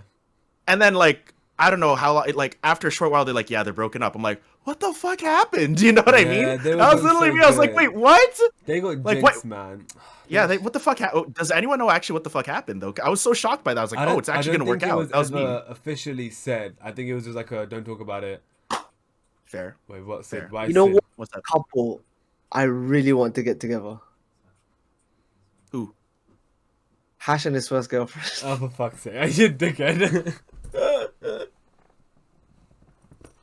And then like I don't know how like after a short while they're like, "Yeah, they're broken up." I'm like, "What the fuck happened?" Do you know what I Yeah, mean? they were That was both literally so me. I was like, good. "Wait, what?" They got Like, jinxed, what- man. Yeah, what the fuck? Does anyone know actually what the fuck happened though? I was so shocked by that. I was like, "Oh, it's actually gonna work I don't out." think That was it was me. ever officially said. I think it was just like a don't talk about it. Fair. Wait, what Sid? Fair. Why You know Sid? what What's that? couple I really want to get together? Who? Hash and his first girlfriend. Oh, for fuck's sake. You dickhead.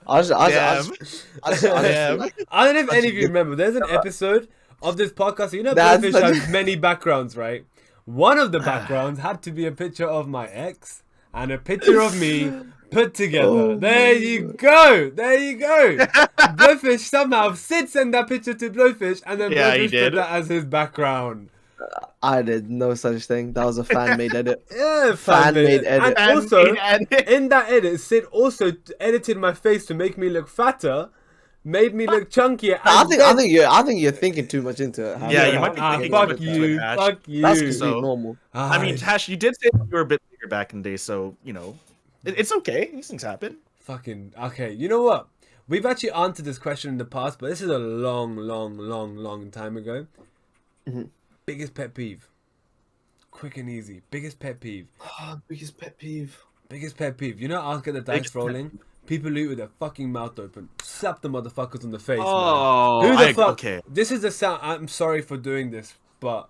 I Damn. I don't know if any of you remember. There's an episode of this podcast. You know, That's Blowfish such- has many backgrounds, right? One of the backgrounds had to be a picture of my ex and a picture of me put together. Oh There my you go. There you go. Blowfish somehow Sid sent that picture to Blowfish and then Yeah, he Blowfish did. put that as his background. I did no such thing. That was a fan made edit. Yeah, Fan-made edit. And also, And- in that edit, Sid also edited my face to make me look fatter, made me look chunkier. I and think you're thinking too much into it. Yeah, you might be thinking too fuck much into you, it, Hash. fuck you. That's completely So- normal. I mean, Tash, you did say you were a bit bigger back in the day, so you know, it's okay. These things happen. fucking okay. You know what? We've actually answered this question in the past, but this is a long time ago. Mhm. Biggest pet peeve. Quick and easy. Biggest pet peeve. Biggest pet peeve. Biggest pet peeve. You know, I'll get the dice Biggest pet rolling. People eat with their fucking mouth open. Slap the motherfuckers on the face, Oh, man. Who the fuck? okay. This is the sound. I'm sorry for doing this, but.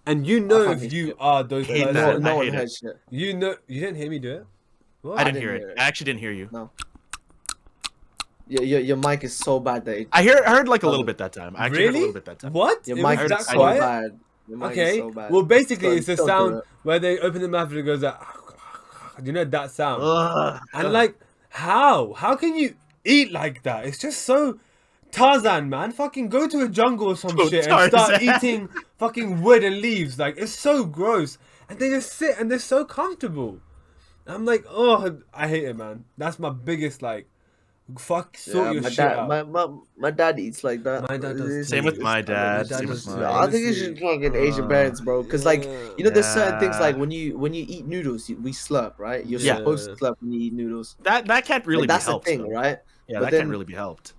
And you know if you are those Hate persons. that. No I one hate heard it. shit. You know. You didn't hear me do it? What? I didn't didn't hear hear it. it. I actually didn't hear you. No. Your mic is so bad that it, I heard like a little bit that time. I actually heard a Really? little bit that time. What? your It mic was is that so quiet? bad. Your mic Okay. is so bad. Well, basically, Don't- it's the don't do sound it. where they open the mouth and it goes like, you know that sound. Ugh. And like, how? How can you eat like that? It's just so Tarzan, man. Fucking go to a jungle or some Oh, shit and start Tarzan. eating fucking wood and leaves. Like, it's so gross. And they just sit and they're so comfortable. I'm like, oh, I hate it, man. That's my biggest like, fuck, sort Yeah, your my shit dad, out. my dad eats like that. My dad does It's- Same with it's my kinda- dad. it's- Same with does my too. dad. I think you should try and get Asian parents, bro. Because like you know, there's certain things like Yeah. when you eat noodles, we slurp, right? You're Yeah. supposed to slurp when you eat noodles. That can't really Like, be that's the helped. thing, though. right? Yeah, But that then- can't really be helped.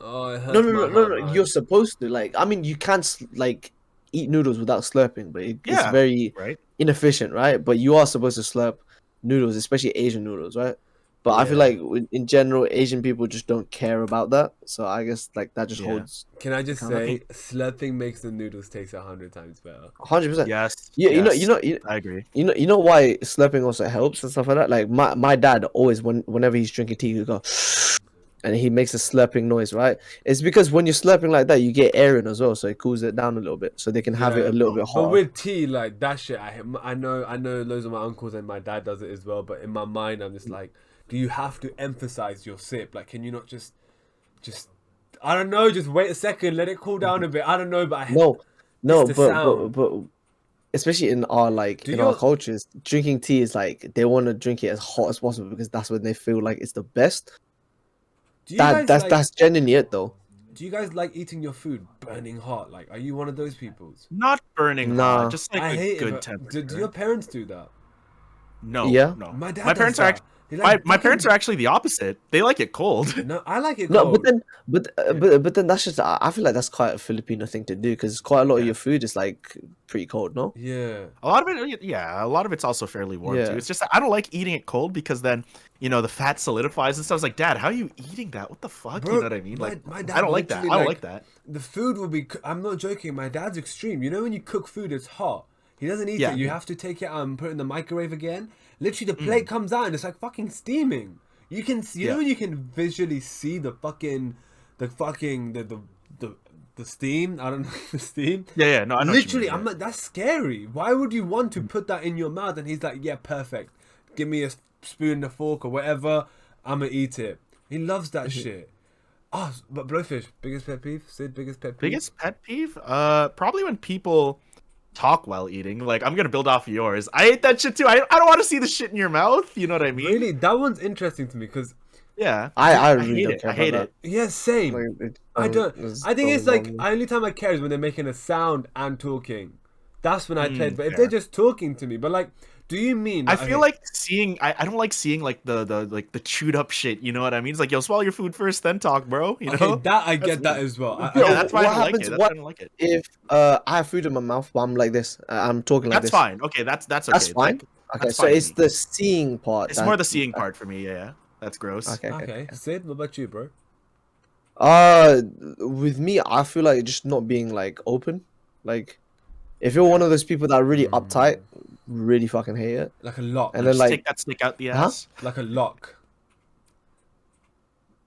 Oh, it hurts No, my heart, no. man. You're supposed to like. I mean, you can't like eat noodles without slurping, but it's Yeah. very Right? inefficient, right? But you are supposed to slurp noodles, especially Asian noodles, right? But I feel Yeah. like in general, Asian people just don't care about that. So I guess like that just Yeah. holds Can I just Kinda say, slurping makes the noodles taste 100 times better. 100%. Yes. Yeah, yes, you know, I agree. you know why slurping also helps and stuff like that. Like my dad always whenever he's drinking tea, he go and he makes a slurping noise, right? It's because when you're slurping like that, you get air in as well, so it cools it down a little bit, so they can have it a little bit But hotter. with tea, like that shit, I know loads of my uncles and my dad does it as well. But in my mind, I'm just like, do you have to emphasize your sip? Like, can you not just, I don't know, just wait a second, let it cool down a bit. I don't know, but No, the sound. but especially in our our cultures, drinking tea is like they want to drink it as hot as possible because that's when they feel like it's the best. That's genuinely it though. Do you guys like eating your food burning hot? Like, are you one of those peoples? Not burning hot, just like a good temperature. Do your parents do that? No, yeah. No. My dad my parents are actually my parents are actually the opposite. They like it cold. No, I like it No, cold. but then that's just I feel like that's quite a Filipino thing to do because quite a lot of your food is like pretty cold, no? Yeah. A lot of it, yeah. A lot of it's also fairly warm too. It's just that I don't like eating it cold because then the fat solidifies and stuff. I was like, Dad, how are you eating that? What the fuck? Bro, you know what I mean? Like, my dad I don't like that. I don't like that. The food will be. I'm not joking. My dad's extreme. You know when you cook food, it's hot. He doesn't eat it. You have to take it out and put it in the microwave again. Literally, the plate comes out and it's like fucking steaming. You can see, you know, when you can visually see the steam. I don't know the steam. Yeah. No, I know. Literally, I'm like, that's scary. Why would you want to put that in your mouth? And he's like, yeah, perfect. Give me a spoon and a fork or whatever. I'ma eat it. He loves that shit. Oh, but blowfish, biggest pet peeve. Sid, biggest pet peeve. Biggest pet peeve? Probably when people talk while eating. Like, I'm gonna build off of yours. I hate that shit too. I don't want to see the shit in your mouth. You know what I mean? Really, that one's interesting to me because I really don't care I hate about it. yeah, same. Like, I don't. I think it's like only time I care is when they're making a sound and talking. That's when I play. But if they're just talking to me, but like, do you mean? I feel like seeing. I don't like seeing like the chewed up shit. You know what I mean? It's like, yo, swallow your food first, then talk, bro. You know? Okay, that I get that as well. Yeah, that's why I don't like it. That's why I don't like it. If I have food in my mouth, but I'm like this, I'm talking like that's this. That's fine. Okay, that's okay. That's fine. Okay, so it's the seeing part. It's more the seeing part for me. Yeah, that's gross. Okay. Sid, what about you, bro? With me, I feel like just not being like open. Like, if you're one of those people that are really uptight, really fucking hate it. Like a lock. And then just like take that stick out the ass. Like a lock.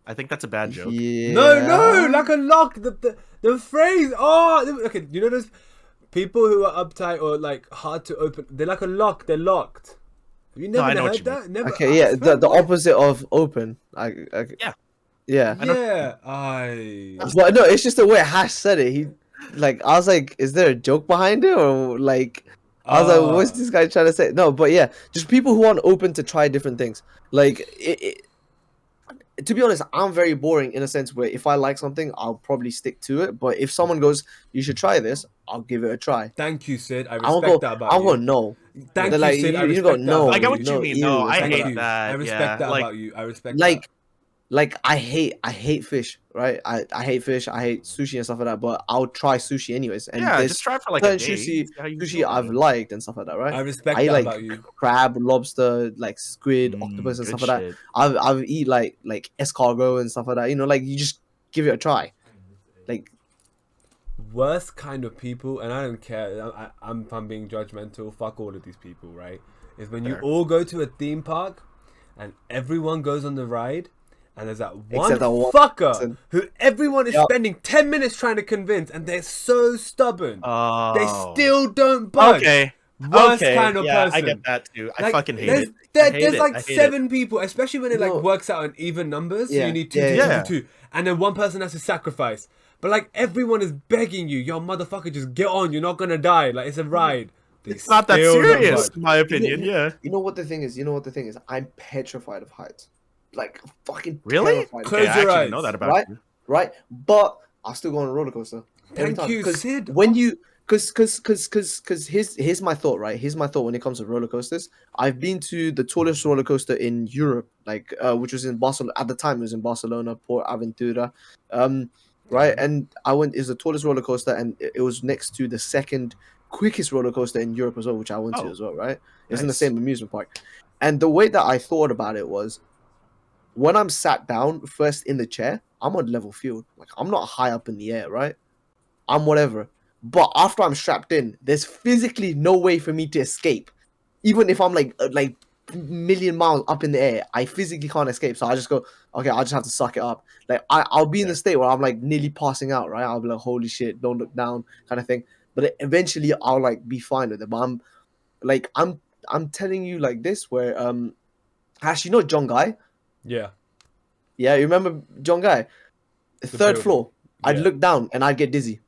I think that's a bad joke. Yeah. No, like a lock. The phrase. Oh, okay. You know those people who are uptight or like hard to open? They're like a lock. They're locked. Have you never heard that? Never. Okay, yeah. The opposite of open. Yeah. Yeah. But no, it's just the way Hash said it. He, like, I was like, is there a joke behind it or like? I was like, what's this guy trying to say? No, but yeah, just people who aren't open to try different things. Like, to be honest, I'm very boring in a sense where if I like something, I'll probably stick to it. But if someone goes, you should try this, I'll give it a try. Thank you, Sid. I respect that about you. I'll go no. Thank you, Sid. I respect that. I get what you mean. No, I hate that. I respect that about you. I respect that. Like, I hate fish, right? I hate fish. I hate sushi and stuff like that. But I'll try sushi anyways. And just try for like a day. Sushi I've liked and stuff like that, right? I respect that about you. Crab, lobster, like squid, octopus and stuff like that. I've eat like escargot and stuff like that. You know, like you just give it a try. Like, worst kind of people, and I don't care. I'm being judgmental. Fuck all of these people, right? Is when you all go to a theme park, and everyone goes on the ride. And there's that one fucker who everyone is spending 10 minutes trying to convince, and they're so stubborn. They still don't budge. Worst kind of person. I get that too. I fucking hate it. There's like 7 people, especially when it like works out in even numbers. So you need 2, and then one person has to sacrifice. But like everyone is begging you, yo motherfucker, just get on. You're not gonna die. Like it's a ride. It's not that serious, in my opinion. You know what the thing is? I'm petrified of heights. Like fucking really? Close your eyes. Didn't know that about you. Right? But I'll still go on a roller coaster. Thank you, Sid. When you, because here's my thought, right? Here's my thought when it comes to roller coasters. I've been to the tallest roller coaster in Europe, like which was in Barcelona at the time. It was in Barcelona, Port Aventura, right? And I went. It's the tallest roller coaster, and it was next to the second quickest roller coaster in Europe as well, which I went to as well, right? It's in the same amusement park, and the way that I thought about it was, when I'm sat down first in the chair, I'm on level field. Like I'm not high up in the air, right? I'm whatever. But after I'm strapped in, there's physically no way for me to escape. Even if I'm like million miles up in the air. I physically can't escape, so I just go, okay, I'll just have to suck it up. Like I'll be in the state where I'm like nearly passing out, right? I'll be like, holy shit, don't look down, kind of thing. But eventually, I'll like be fine with it. But I'm telling you like this, where Ash, you know John Guy? Yeah. Yeah, you remember John Guy? Third building. floor. I'd Yeah. look down and I'd get dizzy.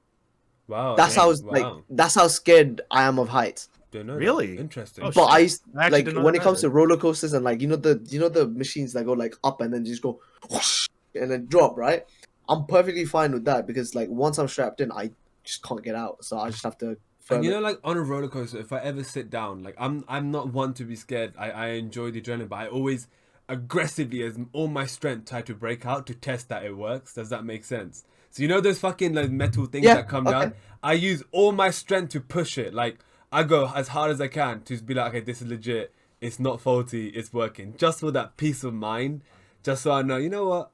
Wow. That's how wow. that's how scared I am of heights. Don't know that. Really? Interesting. Oh, But I shit. used I actually like didn't know when that it comes to either. roller coasters and like you know the machines that go like up and then just go whoosh and then drop, right? I'm perfectly fine with that because like once I'm strapped in, I just can't get out. So I just have to And firm you it. know, like on a roller coaster, if I ever sit down, like I'm not one to be scared. I enjoy the adrenaline, but I always aggressively, as all my strength, try to break out to test that it works. Does that make sense? So you know those fucking like metal things Yeah, that come okay. down. I use all my strength to push it. Like I go as hard as I can to be like, okay, this is legit. It's not faulty. It's working. Just for that peace of mind. Just so I know, you know what?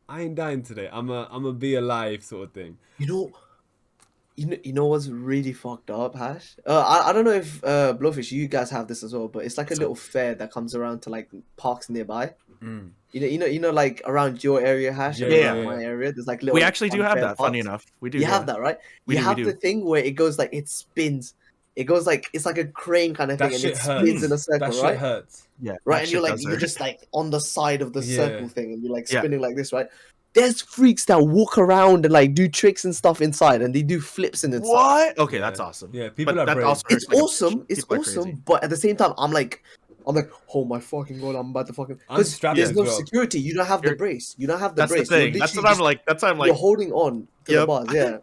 I ain't dying today. I'm a be alive sort of thing. You know what's really fucked up, Hash? I don't know if Blowfish, you guys have this as well, but it's like a little fair that comes around to like parks nearby. Mm. You know, like around your area, Hash, and Yeah, around yeah. my area. There's like little. We like, actually do fun have fair that. Funny parks. enough, we do. You yeah. have that, right? We You do, have we the do. thing where it goes like it spins. It goes like it's like a crane kind of That thing, and shit it spins in a hurts. circle, That shit right? hurts. Yeah, Right, that and you're shit like does you're hurt. just like on the side of the Yeah. circle thing, and you're like Yeah. spinning like this, right? There's freaks that walk around and like do tricks and stuff inside, and they do flips and stuff. What? Okay, Yeah. that's awesome. Yeah, people but are that brave. also It's hurts like a awesome. bitch. It's People are awesome, crazy. but at the same time, I'm like, oh my fucking god, I'm about to fucking I'm because strapped there's as no well. security. You don't have the You're- brace. You don't have the That's the brace. You're thing. That's what literally I'm like. That's why I'm you're like. holding on to the Yep. bars, yeah.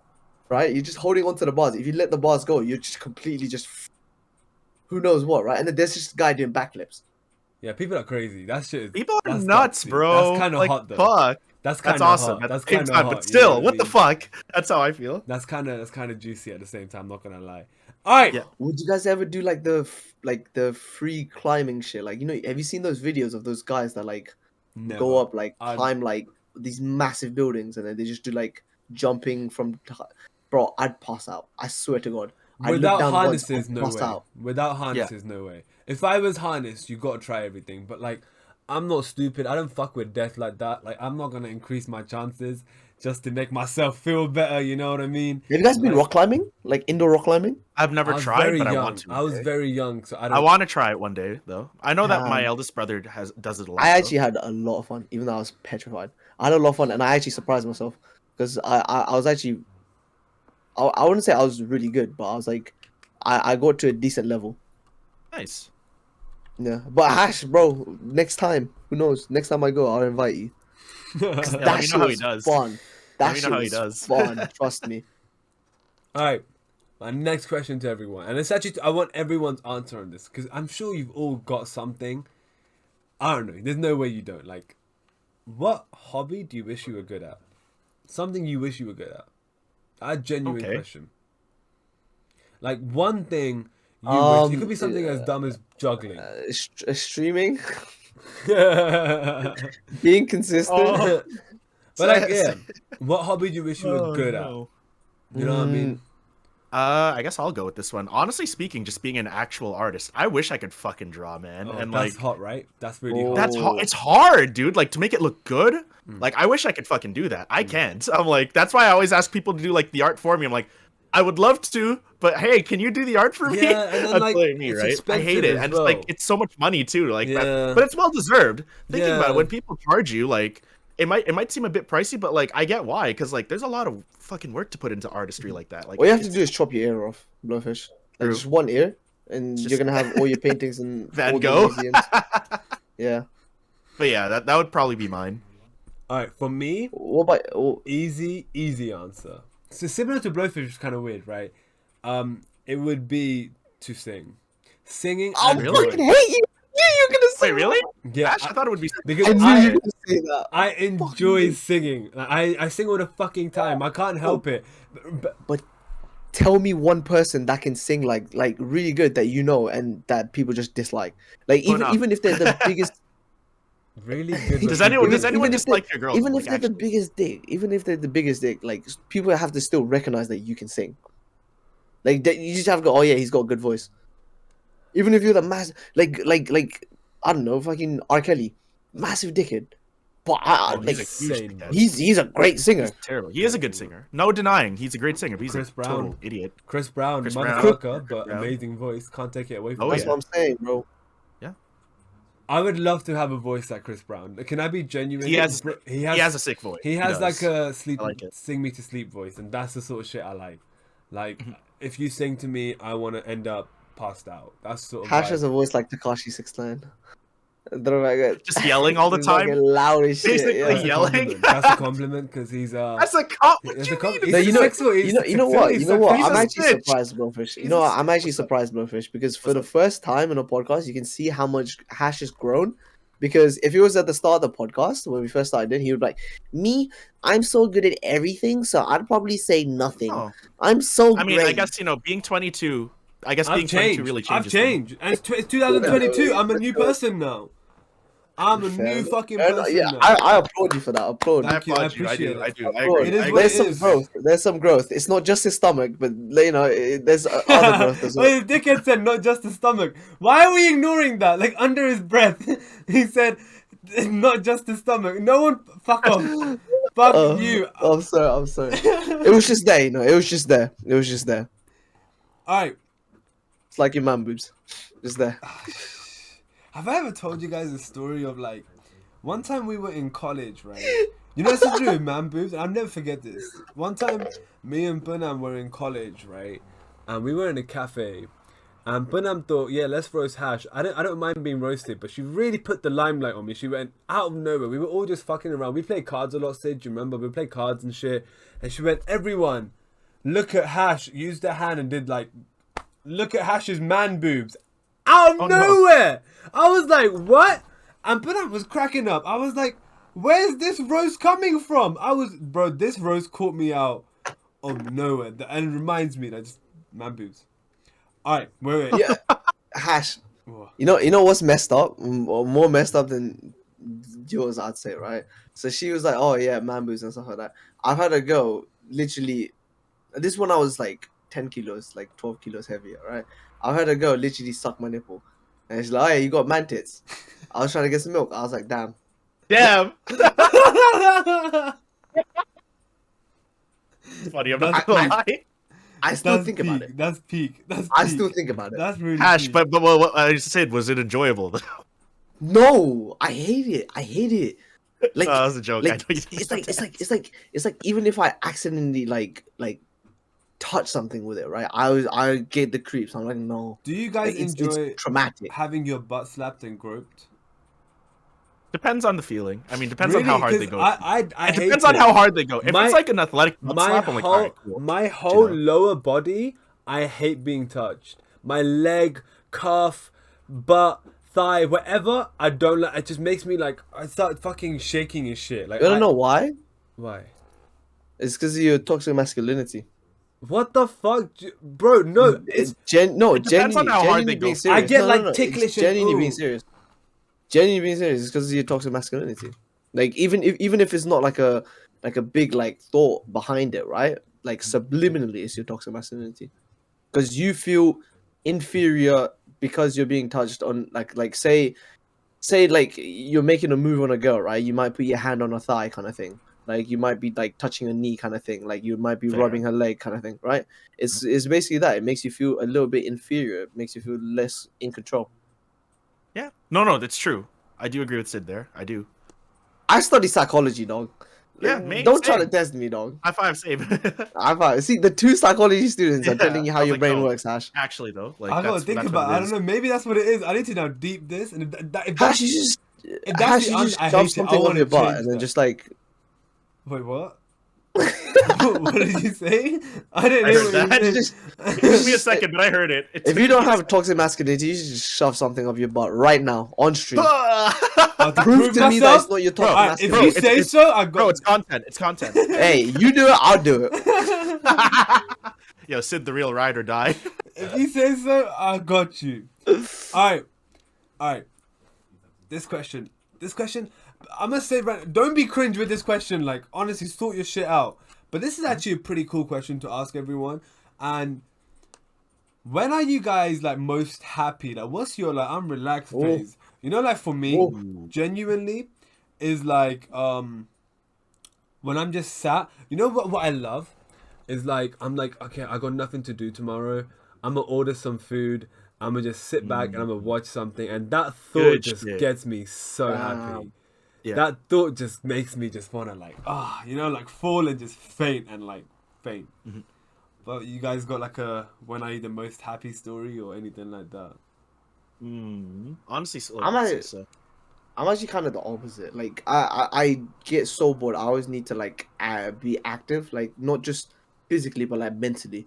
Right? You're just holding on to the bars. If you let the bars go, you're just completely just who knows what, right? And then there's just a guy doing backflips. Yeah, people are crazy. That shit is. People are that's nuts, gutsy. bro. That's kind of like, hot though. Fuck. That's kind That's of awesome. hot. At That's the same kind of time, hot. but still, you know what I the mean? fuck? That's how I feel. That's kind of juicy at the same time. Not gonna lie. All right. Yeah. Would you guys ever do like the free climbing shit? Like, you know, have you seen those videos of those guys that like Never. go up like I've- climb like these massive buildings and then they just do like jumping from bro, I'd pass out. I swear to God. I'd look Without down once, harnesses, I'd no pass way. out. Without harnesses, no way. If I was harnessed, you gotta try everything. But like, I'm not stupid. I don't fuck with death like that. Like, I'm not gonna increase my chances just to make myself feel better. You know what I mean? Have you guys been Like- rock climbing? Like indoor rock climbing? I've I never was tried, very but young. I want to. I was okay? very young, so I I don't. want to try it one day, though. I know that my Um, eldest brother does it a lot. I though. actually had a lot of fun, even though I was petrified. I had a lot of fun and I actually surprised myself because I was actually I wouldn't say I was really good, but I was like I got to a decent level. Nice. Yeah, but Hash, bro, next time, who knows? Next time I go, I'll invite you. let That me know shit how he was does. fun. That Let me know shit how he was does. fun. Trust me. All right. My next question to everyone, and it's actually I want everyone's answer on this because I'm sure you've all got something. I don't know. There's no way you don't. Like, what hobby do you wish you were good at? Something you wish you were good at. A genuine Okay. question. Like one thing you wish. It could be something as yeah. dumb as juggling. Streaming, being consistent. Oh. But like, yeah, what hobby do you wish you were Oh, good no. at? You know what I mean? I guess I'll go with this one. Honestly speaking, just being an actual artist, I wish I could fucking draw, man. Oh, and that's like, hot, right? That's really Oh. hot. that's hard. It's hard, dude. Like to make it look good. Mm. Like I wish I could fucking do that. I can't. I'm like, that's why I always ask people to do like the art for me. I'm like, I would love to, but hey, can you do the art for me? Yeah, and then, That's like, like me, it's right? I expensive hate it, as and it's like well. it's so much money too. Like, Yeah. that, but it's well deserved. Thinking about Yeah. it, when people charge you, like it might seem a bit pricey, but like I get why, because like there's a lot of fucking work to put into artistry like that. Like All you have to it's do is chop your ear off, Blowfish. Like True. just one ear, and It's you're just- gonna have all your paintings and Van all the Gogh. museums. Yeah. But yeah, that would probably be mine. All right, for me, What about? Oh, easy answer. So similar to Blowfish, which is kind of weird, right? It would be to sing. Singing I and really? fucking drawing. hate you. You're gonna say Wait, really? Yeah, Ash, I thought it would be. because I knew you were gonna say that. I enjoy singing. Like, I sing all the fucking time. I can't help it. But Tell me one person that can sing like really good that you know and that people just dislike. Like Oh, no. even if they're the biggest, really good. Does looking anyone people. does anyone even if dislike your girl? even like, if they're the actually? biggest dick, even if they're the biggest dick, like people have to still recognize that you can sing. Like you just have to go. Oh yeah, he's got a good voice. Even if you're the mass, like I don't know, fucking R. Kelly, massive dickhead. But like, insane. he's a great singer. He's terrible. He is a good singer. No denying, he's a great singer. But he's Chris a Brown. total idiot. Chris Brown, Chris Brown. motherfucker, but Brown. amazing voice. Can't take it away from Oh, him. That's what I'm saying, bro. I would love to have a voice like Chris Brown. Can I be genuine? He has a sick voice. He has like a sleep, like it. sing me to sleep voice, and that's the sort of shit I like. Like, if you sing to me, I want to end up passed out. That's sort of. Hash has a voice like Tekashi 6ix9ine. Just yelling all the time. Loud as shit. Basically yelling. That's a compliment because he's That's a compliment. It's a compliment. No, you know what? I'm actually snitch. surprised, Blowfish. You know what? I'm actually surprised, Blowfish, because for the first time in a podcast, you can see how much Hash has grown. Because if he was at the start of the podcast when we first started, he would be like, "Me, I'm so good at everything, so I'd probably say nothing. Oh. I'm so." I mean, great. I guess being 22. I guess I've being 22 really changes. I've changed, and it's 2022. I'm a new person now. I'm a new fucking person Yeah, now. I applaud you for that. Applaud. I you, I applaud you. I appreciate do. it. I do. I Applaud. agree. It is I what agree. There's it some is. growth. There's some growth. It's not just his stomach, but you know, there's other growth as well. Well, his dickhead said not just the stomach. Why are we ignoring that? Like under his breath, he said not just the stomach. No one, fuck off. Fuck you. I'm sorry. It was just there, you know. It was just there. All right. It's like your man boobs, just there. Have I ever told you guys a story of like one time we were in college, right? You know something to do with man boobs? I'll never forget this. One time, me and Bunam were in college, right? And we were in a cafe. And Bunam thought, yeah, let's roast Hash. I don't mind being roasted, but she really put the limelight on me. She went out of nowhere. We were all just fucking around. We played cards a lot, Sid. Do you remember? We played cards and shit. And she went, everyone, look at Hash. Used her hand and did like, look at Hash's man boobs. Out of nowhere. No. I was like, what? And Bunam was cracking up. I was like, where's this roast coming from? Bro, this roast caught me out of nowhere. And it reminds me that just man boobs. Alright, wait. Yeah, Hash. What? You know what's messed up? More messed up than yours, I'd say, right? So she was like, "Oh yeah, man boobs and stuff like that." I've had a girl literally. This one I was like 10 kilos, like 12 kilos heavier, right? I've had a girl literally suck my nipple, and she's like, "Oh yeah, you got man tits." I was trying to get some milk. I was like, "Damn." Damn. Funny. I'm not gonna lie. I still think about it. That's peak. I still think about it. That's really Hash, peak. but what I said, was it enjoyable though? No, I hate it. Like That was a joke. I Like, know you it's like even if I accidentally like touch something with it, right? I get the creeps. I'm like, no. Do you guys Like, it's enjoy traumatic. having your butt slapped and groped? Depends on the feeling. I mean, depends on how hard they go. I It hate depends on it. how hard they go. If My- it's like an athletic butt my slap, I'm like, whole, alright, cool. my whole know? lower body, I hate being touched. My leg, calf, butt, thigh, whatever, I don't like. It just makes me like, I start fucking shaking and shit. Like, You don't know why? Why? It's because of your toxic masculinity. What the fuck, bro? No, it's depends on genuinely, how hard genuinely they go. being serious. I get, No, like, no, it's ticklish and genuinely ooh. being serious. Genuinely being serious. It's because of your toxic masculinity. Like even if it's not like a big like thought behind it, right? Like subliminally, it's your toxic masculinity. Because you feel inferior because you're being touched on like say like you're making a move on a girl, right? You might put your hand on her thigh kind of thing. Like you might be like touching her knee kind of thing. Like you might be Fair. rubbing her leg kind of thing, right? It's basically that. It makes you feel a little bit inferior. It makes you feel less in control. Yeah. No, that's true. I do agree with Sid there. I do. I study psychology, dog. Yeah, mate, Don't try to same. test me, dog. High five, save. See, the two psychology students are Yeah, telling you how I was your like, brain no. works, Ash. Actually, though, like I gotta think about it. I don't know. Maybe that's what it is. I need to now deep this. And if Ash, that's, you just, if that's Ash, the you answer, just I shove hate it. I something on wanna your butt change and then that. just like. Wait, what? What did you say? I didn't I hear heard what that. you Just, It took me a second, but I heard it. if you don't have toxic masculinity, you should just shove something up your butt right now on stream. To Prove to me that myself? it's not your Bro, toxic Alright, if masculinity. you say so, I got. Bro, it's content. It's content. Hey, you do it, I'll do it. Yo, Sid, the real ride or die. If you say so, I got you. Alright. This question, I'm gonna say right. Don't be cringe with this question. Like, honestly, sort your shit out. But this is actually a pretty cool question to ask everyone. And when are you guys like most happy? Like, what's your like I'm relaxed phase? You know, like for me, Whoa. genuinely, is like when I'm just sat. You know what I love is like I'm like, okay, I got nothing to do tomorrow. I'm gonna order some food. I'm gonna just sit back and I'm gonna watch something, and that thought Good just shit. gets me so happy. Yeah. That thought just makes me just wanna like, you know, like fall and just faint and like faint. Mm-hmm. But you guys got like a when are you the most happy story or anything like that? Honestly, so, I'm actually kind of the opposite. Like I get so bored. I always need to like be active, like not just physically but like mentally,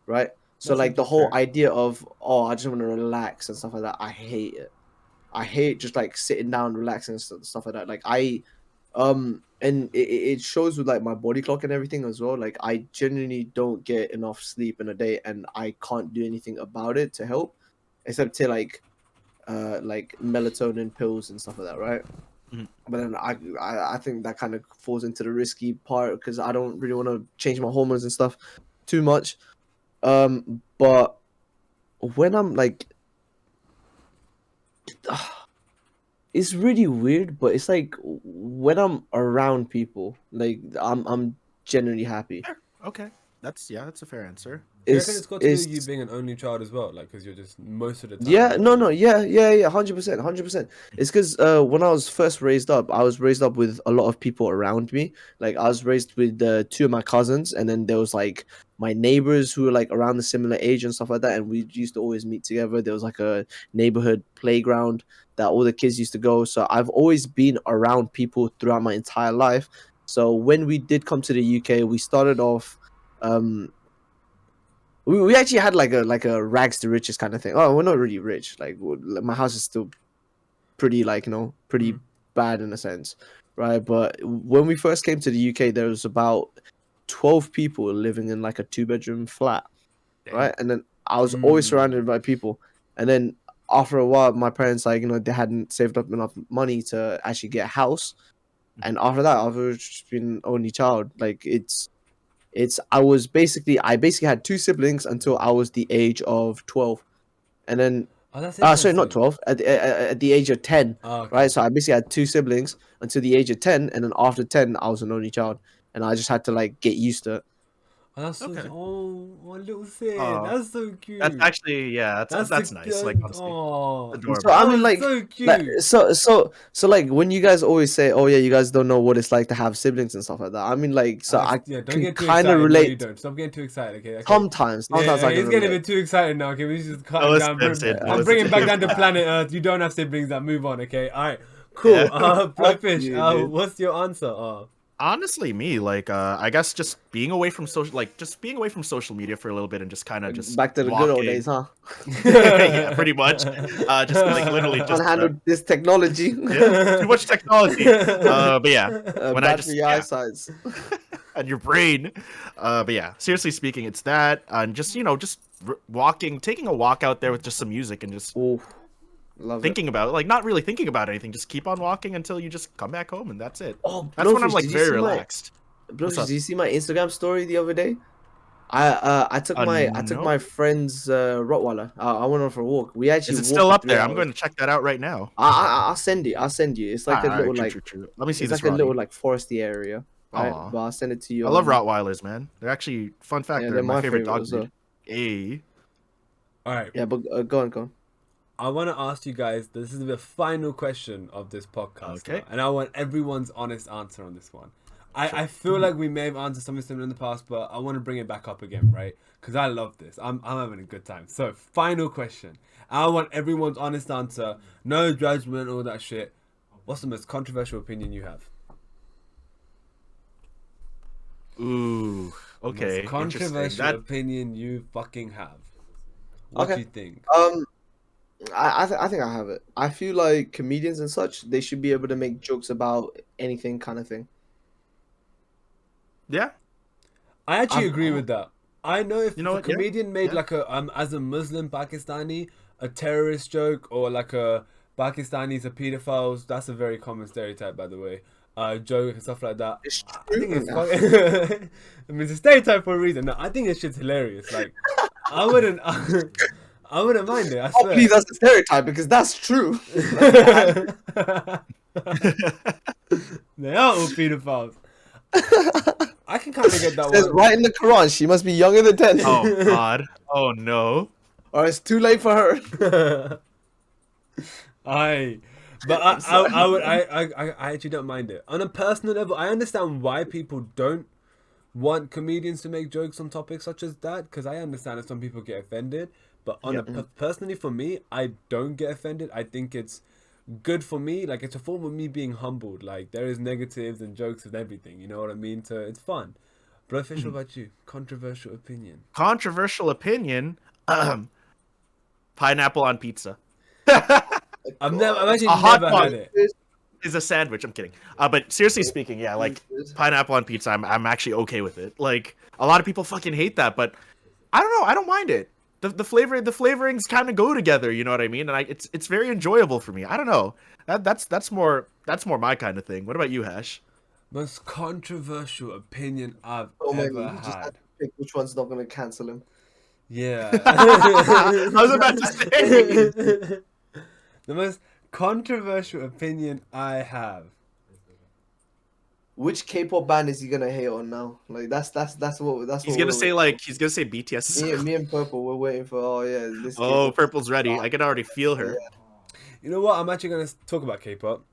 right? So That's like the actually whole fair. idea of I just want to relax and stuff like that. I hate it. I hate just like sitting down, relaxing and stuff like that. Like and it shows with like my body clock and everything as well. Like I genuinely don't get enough sleep in a day, and I can't do anything about it to help, except to like melatonin pills and stuff like that, right? Mhm. But then I think that kind of falls into the risky part because I don't really want to change my hormones and stuff too much. But when I'm like, it's really weird, but it's like when I'm around people, like I'm genuinely happy. okay, that's a fair answer. Do you reckon it's got to do with you being an only child as well? Like, because you're just most of the time. Yeah, no, 100%, 100%. It's because when I was first raised up, I was raised up with a lot of people around me. Like I was raised with two of my cousins, and then there was like my neighbors who were like around the similar age and stuff like that. And we used to always meet together. There was like a neighborhood playground that all the kids used to go. So I've always been around people throughout my entire life. So when we did come to the UK, we started off. We actually had like a rags to riches kind of thing. Oh, we're not really rich. Like my house is still pretty pretty bad in a sense, right? But when we first came to the UK, there was about 12 people living in like a 2-bedroom flat, right? And then I was always surrounded by people. And then after a while, my parents they hadn't saved up enough money to actually get a house. And after that, I've just been only child. Like I basically had 2 siblings until I was the age of 12, and then sorry, not 12, at the age of 10, okay. right? So I basically had 2 siblings until the age of 10, and then after 10 I was an only child, and I just had to like get used to it. Oh, that's so Okay. my little Sid. That's so cute. That's actually that's nice. Like honestly, adorable. So I mean, like, so cute. so like when you guys always say, "Oh yeah, you guys don't know what it's like to have siblings and stuff like that." I mean, like, so I don't can get too kind excited. of No, relate. you don't. Stop getting too excited. Okay. Sometimes I He's can getting a relate. bit too excited now. Okay, we just cut No, it listen, down. Sid, no, I'm bringing listen. back down to planet Earth. You don't have siblings. That move on. Okay. All right. Cool. Yeah. Blackfish. you, dude. What's your answer? Honestly, me like I guess just being away from social media for a little bit and just kind of just Back to the good old days, huh? Yeah, pretty much. Just like literally just Unhandle this technology. yeah, too much technology. But yeah, when I Bad just for your eyesight. and your brain. But yeah, seriously speaking, it's that and just walking, taking a walk out there with just some music and just Ooh, love thinking about it, like not really thinking about anything, just keep on walking until you just come back home and that's it. Oh, That's when I'm Blowfish, like did you very see relaxed. Blowfish, up? did you see my Instagram story the other day? I took No. my friend's Rottweiler. I went on for a walk. We actually Is it walked still for up 3 there? I'm hours. going to check that out right now. I'll send it. I'll send you. It's like a little like True. Let me see it's this. like a little like foresty area, right? Aw. But I'll send it to you. I love Rottweilers, man. They're actually fun fact. Yeah, they're they're my my favorite favorite dog as well. breed. Hey. All right. Yeah, but go on. I want to ask you guys. This is the final question of this podcast. Okay. Now, and I want everyone's honest answer on this one. I feel like we may have answered something similar in the past, but I want to bring it back up again, right? Because I love this. I'm having a good time. So, final question. I want everyone's honest answer. No judgment, all that shit. What's the most controversial opinion you have? Ooh. Okay. Most controversial Interesting. That opinion you fucking have. What do you think? I think I have it. I feel like comedians and such, they should be able to make jokes about anything kind of thing. yeah. I actually agree with that. I know if, You know if a what? Yeah. comedian made Yeah. like a as a Muslim Pakistani a terrorist joke or like a Pakistanis are pedophiles, that's a very common stereotype by the way. Joke and stuff like that. It's I think true. it's I mean it's a stereotype for a reason. No, I think it's shit's hilarious. Like I wouldn't I wouldn't mind it. I Oh, swear. please, that's a stereotype because that's true. They are all pedophiles. I can kind of get that Says one. right in the Quran, she must be younger than 10. Oh God. Oh no. Or it's too late for her. I actually don't mind it. On a personal level, I understand why people don't want comedians to make jokes on topics such as that, because I understand that some people get offended. But personally, for me, I don't get offended. I think it's good for me. Like, it's a form of me being humbled. Like, there is negatives and jokes and everything. You know what I mean? So it's fun. Blowfish, what about you? Controversial opinion. Controversial opinion. Pineapple on pizza. I've actually never had it. Is a sandwich. I'm kidding. But seriously speaking, yeah, like pineapple on pizza, I'm actually okay with it. Like a lot of people fucking hate that, but I don't know. I don't mind it. The flavorings kind of go together. You know what I mean? And it's very enjoyable for me. I don't know. That's more my kind of thing. What about you, Hash? Most controversial opinion I've Man, ever you just have had. to pick which one's not gonna cancel him. Yeah. I was about to say. The most controversial opinion I have. Which K-pop band is he gonna hate on now? Like that's what He's gonna say BTS. Me and Purple, we're waiting for. Oh yeah, this. Oh, K-pop. Purple's ready. I can already feel her. Yeah. You know what? I'm actually gonna talk about K-pop.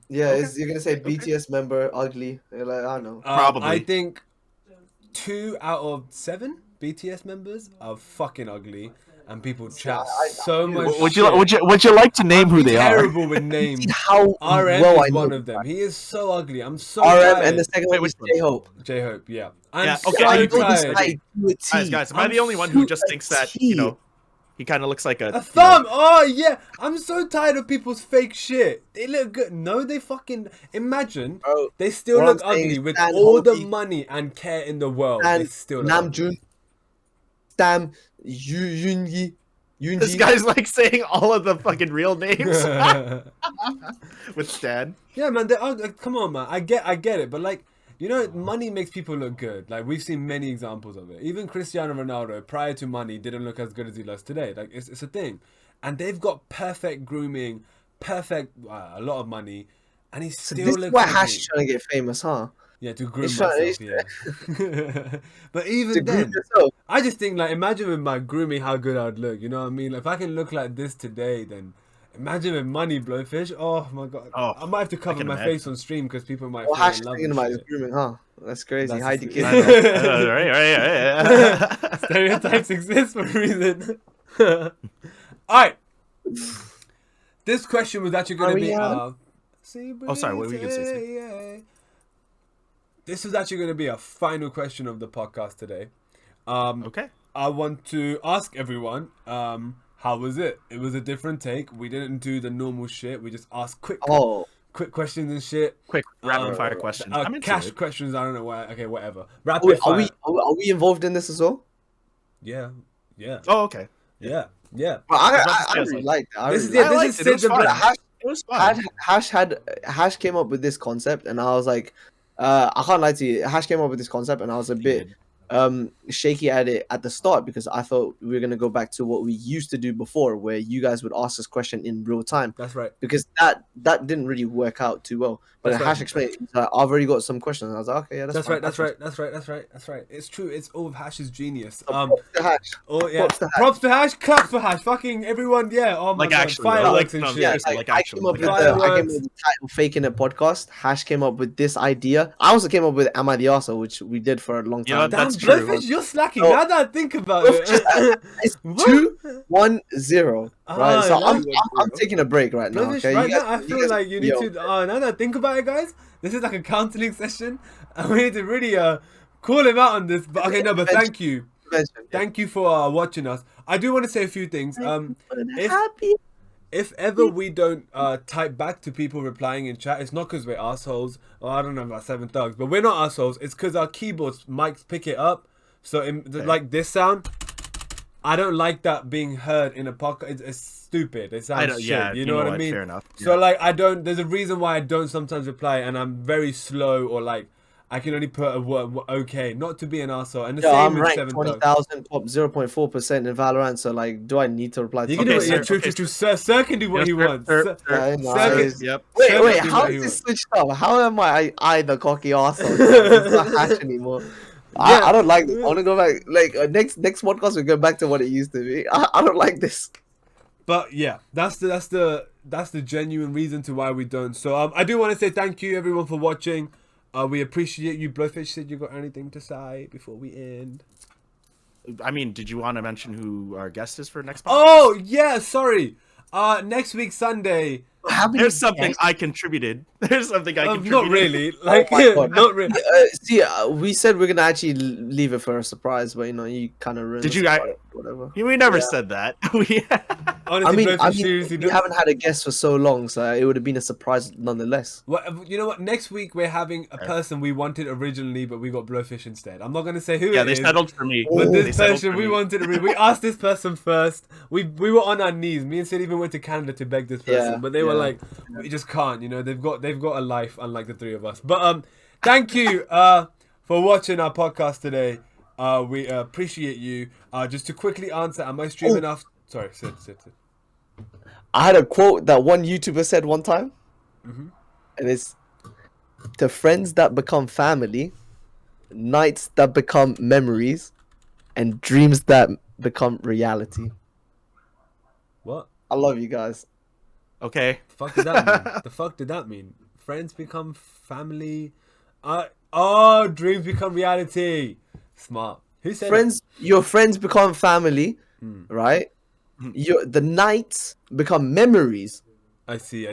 Yeah, Okay. you're gonna say BTS member ugly. You're like, I don't know. Probably. I think 2 out of 7 BTS members are fucking ugly, and people chat so much. Would you like to name who they are? Terrible with names. See how RM well I is know one of them. He is so ugly. I'm so RM tired. and the second one Wait, is J-Hope. J-Hope, yeah. I'm Yeah, so okay, I know this tired. guy. Guys, am I the only one who just thinks that, he kind of looks like A thumb! Oh, yeah! I'm so tired of people's fake shit. They look good. No, they fucking... Imagine, Bro, they still what look I'm saying ugly is with Stan all the Hobie money and care in the world. They and still look ugly. Namjoon, Stam, Yoongi. This guy's like saying all of the fucking real names with Stan. Yeah, man. Come on, man. I get it. But, like, you know, money makes people look good. Like, we've seen many examples of it. Even Cristiano Ronaldo, prior to money, didn't look as good as he does today. Like, it's a thing. And they've got perfect grooming, a lot of money, and he So still this looks is why ugly. Hash is trying to get famous, huh? Yeah, to groom He's myself, trying- yeah. But even To groom then, yourself. I just think, like, imagine with my grooming how good I'd look. You know what I mean? Like, if I can look like this today, then imagine with money, Blowfish. Oh my god. Oh, I might have to cover can my imagine. face on stream because people might Well, fall Hash in is love thinking with about his shit. grooming, huh? That's crazy. That's Hide the just- kids. Right. Stereotypes exist for a reason. Alright. This question was actually going to be... Oh, sorry, what were you gonna say? This was actually going to be a final question of the podcast today. Okay. I want to ask everyone, how was it? It was a different take. We didn't do the normal shit. We just asked quick questions and shit. Quick rapid fire questions. I'm into Cash it. questions. I don't know why. Okay, whatever. Rapid Wait, fire. are we involved in this as well? Yeah. Oh, okay. Yeah. Well, about to I say, really liked it. This is really it. liked This is it. It was Sid's fun. and It was fun. Hash came up with this concept, and I was like, I can't lie to you. Hash came up with this concept, and I was a bit shaky at it at the start because I thought we were gonna go back to what we used to do before, where you guys would ask us question in real time. That's right. Because that didn't really work out too well. But That's Hash right. explained, he's like, I've already got some questions. And I was like, okay, yeah, that's fine. That's right. It's true. It's all of Hash's genius. Props to Hash. Oh yeah. Props to Hash. Props to Hash. Claps for Hash. Fucking everyone. Yeah. Oh my Like god. actually, Fireworks like, and no, shit. yeah, Yeah, seriously, like, like I actually, came up like with actually. the title "Faking It" podcast. Hash came up with this idea. I also came up with "Am I the Arsehole," which we did for a long You know time. what, Damn, that's true. Blowfish, you're slacking. No. Now that I think about it. It's What? 2-1-0, right? So Ah, I'm taking a break right now. Blowfish, Okay, right You now I guys- feel guys- like you need yo, to. Now that I think about it, guys, this is like a counseling session, and we need to really call him out on this. But okay, no, but thank you. Thank you for watching us. I do want to say a few things. If ever we don't type back to people replying in chat, it's not because we're assholes, or I don't know about Seven Thugs, but we're not assholes. It's because our keyboards mics pick it up. So like this sound, I don't like that being heard in a podcast. It's stupid. It sounds shit. Yeah, you know what I mean? Fair enough. So like I don't. There's a reason why I don't sometimes reply, and I'm very slow, or like I can only put a word okay, not to be an arsehole. And the Yeah, same I'm with ranked 7,000. 20,000, top 0.4% in Valorant. So like, do I need to reply to? You can do Okay, it. Yeah, sir, true, okay, true, true. Sir can do what he wants. Sir, Yeah, Sir Yep. Wait, Sir wait, can do how what is he this wants. switched up? How am I the cocky arsehole? It's not Hash anymore. Yeah. I don't like this. I want to go back. Like next podcast, we go back to what it used to be. I don't like this. But yeah, that's the genuine reason to why we don't. So I do want to say thank you everyone for watching. We appreciate you. Blowfish said you got anything to say before we end? I mean, did you want to mention who our guest is for next podcast? Oh yeah, sorry. Next week Sunday. There's something I contributed. There's something I contributed. Not really. Like my God. not really. See, we said we're gonna actually leave it for a surprise, but you kind of ruined. Did the you? surprise, whatever. We never said that. Honestly, Blowfish, we seriously. haven't had a guest for so long, so it would have been a surprise nonetheless. Well, you know what? Next week we're having a person we wanted originally, but we got Blowfish instead. I'm not gonna say who. Yeah, it they is, settled for me. But They this settled person for we me. wanted. We asked this person first. We were on our knees. Me and Sid even went to Canada to beg this person, Yeah, but they were yeah. like, we just can't. They've got a life unlike the three of us. But thank you for watching our podcast today. We appreciate you. Just to quickly answer, am I streaming after? Sorry, Sid. I had a quote that one YouTuber said one time, and it's to friends that become family, nights that become memories, and dreams that become reality. What? I love you guys. Okay. The fuck did that mean? The fuck did that mean? Friends become family. Dreams become reality. Smart. Who said Friends, your friends become family, right? The nights become memories, it? I see.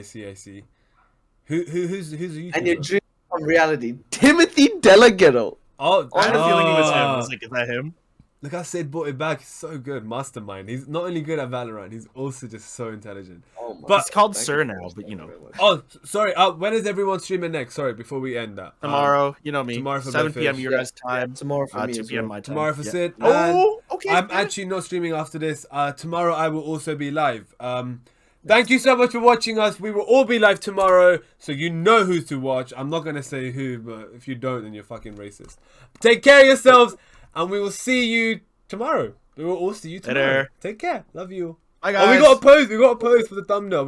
Who's a YouTuber? and your dreams become reality. Timothy Delaghetto. Oh, I had a feeling it was him. I ah. was like, is that him? Look, I said brought it back. He's so good. Mastermind. He's not only good at Valorant, he's also just so intelligent. Oh my But- It's called Thank Sir you. now, but you know. Oh, sorry. When is everyone streaming next? Sorry, before we end that. Tomorrow, you know me. tomorrow for 7 p.m. Blowfish. your guys' time. Tomorrow for me 2 as p.m. well. my time. Tomorrow for Yeah. Sid. Oh, okay. I'm good. actually not streaming after this. Tomorrow I will also be live. Thank you so much for watching us. We will all be live tomorrow, so you know who to watch. I'm not gonna say who, but if you don't, then you're fucking racist. Take care of yourselves, and we will see you tomorrow. We will all see you tomorrow. Later. Take care. Love you. Bye, guys. Oh, we got a pose. We got a pose for the thumbnail.